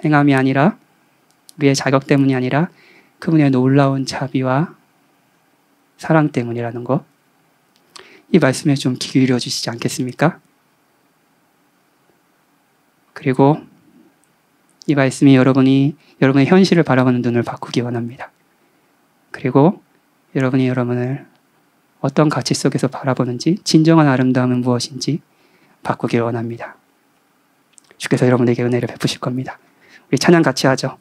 행함이 아니라 우리의 자격 때문이 아니라 그분의 놀라운 자비와 사랑 때문이라는 것. 이 말씀에 좀 귀 기울여 주시지 않겠습니까? 그리고 이 말씀이 여러분의 현실을 바라보는 눈을 바꾸기 원합니다. 그리고 여러분이 여러분을 어떤 가치 속에서 바라보는지, 진정한 아름다움은 무엇인지 바꾸길 원합니다. 주께서 여러분에게 은혜를 베푸실 겁니다. 우리 찬양 같이 하죠.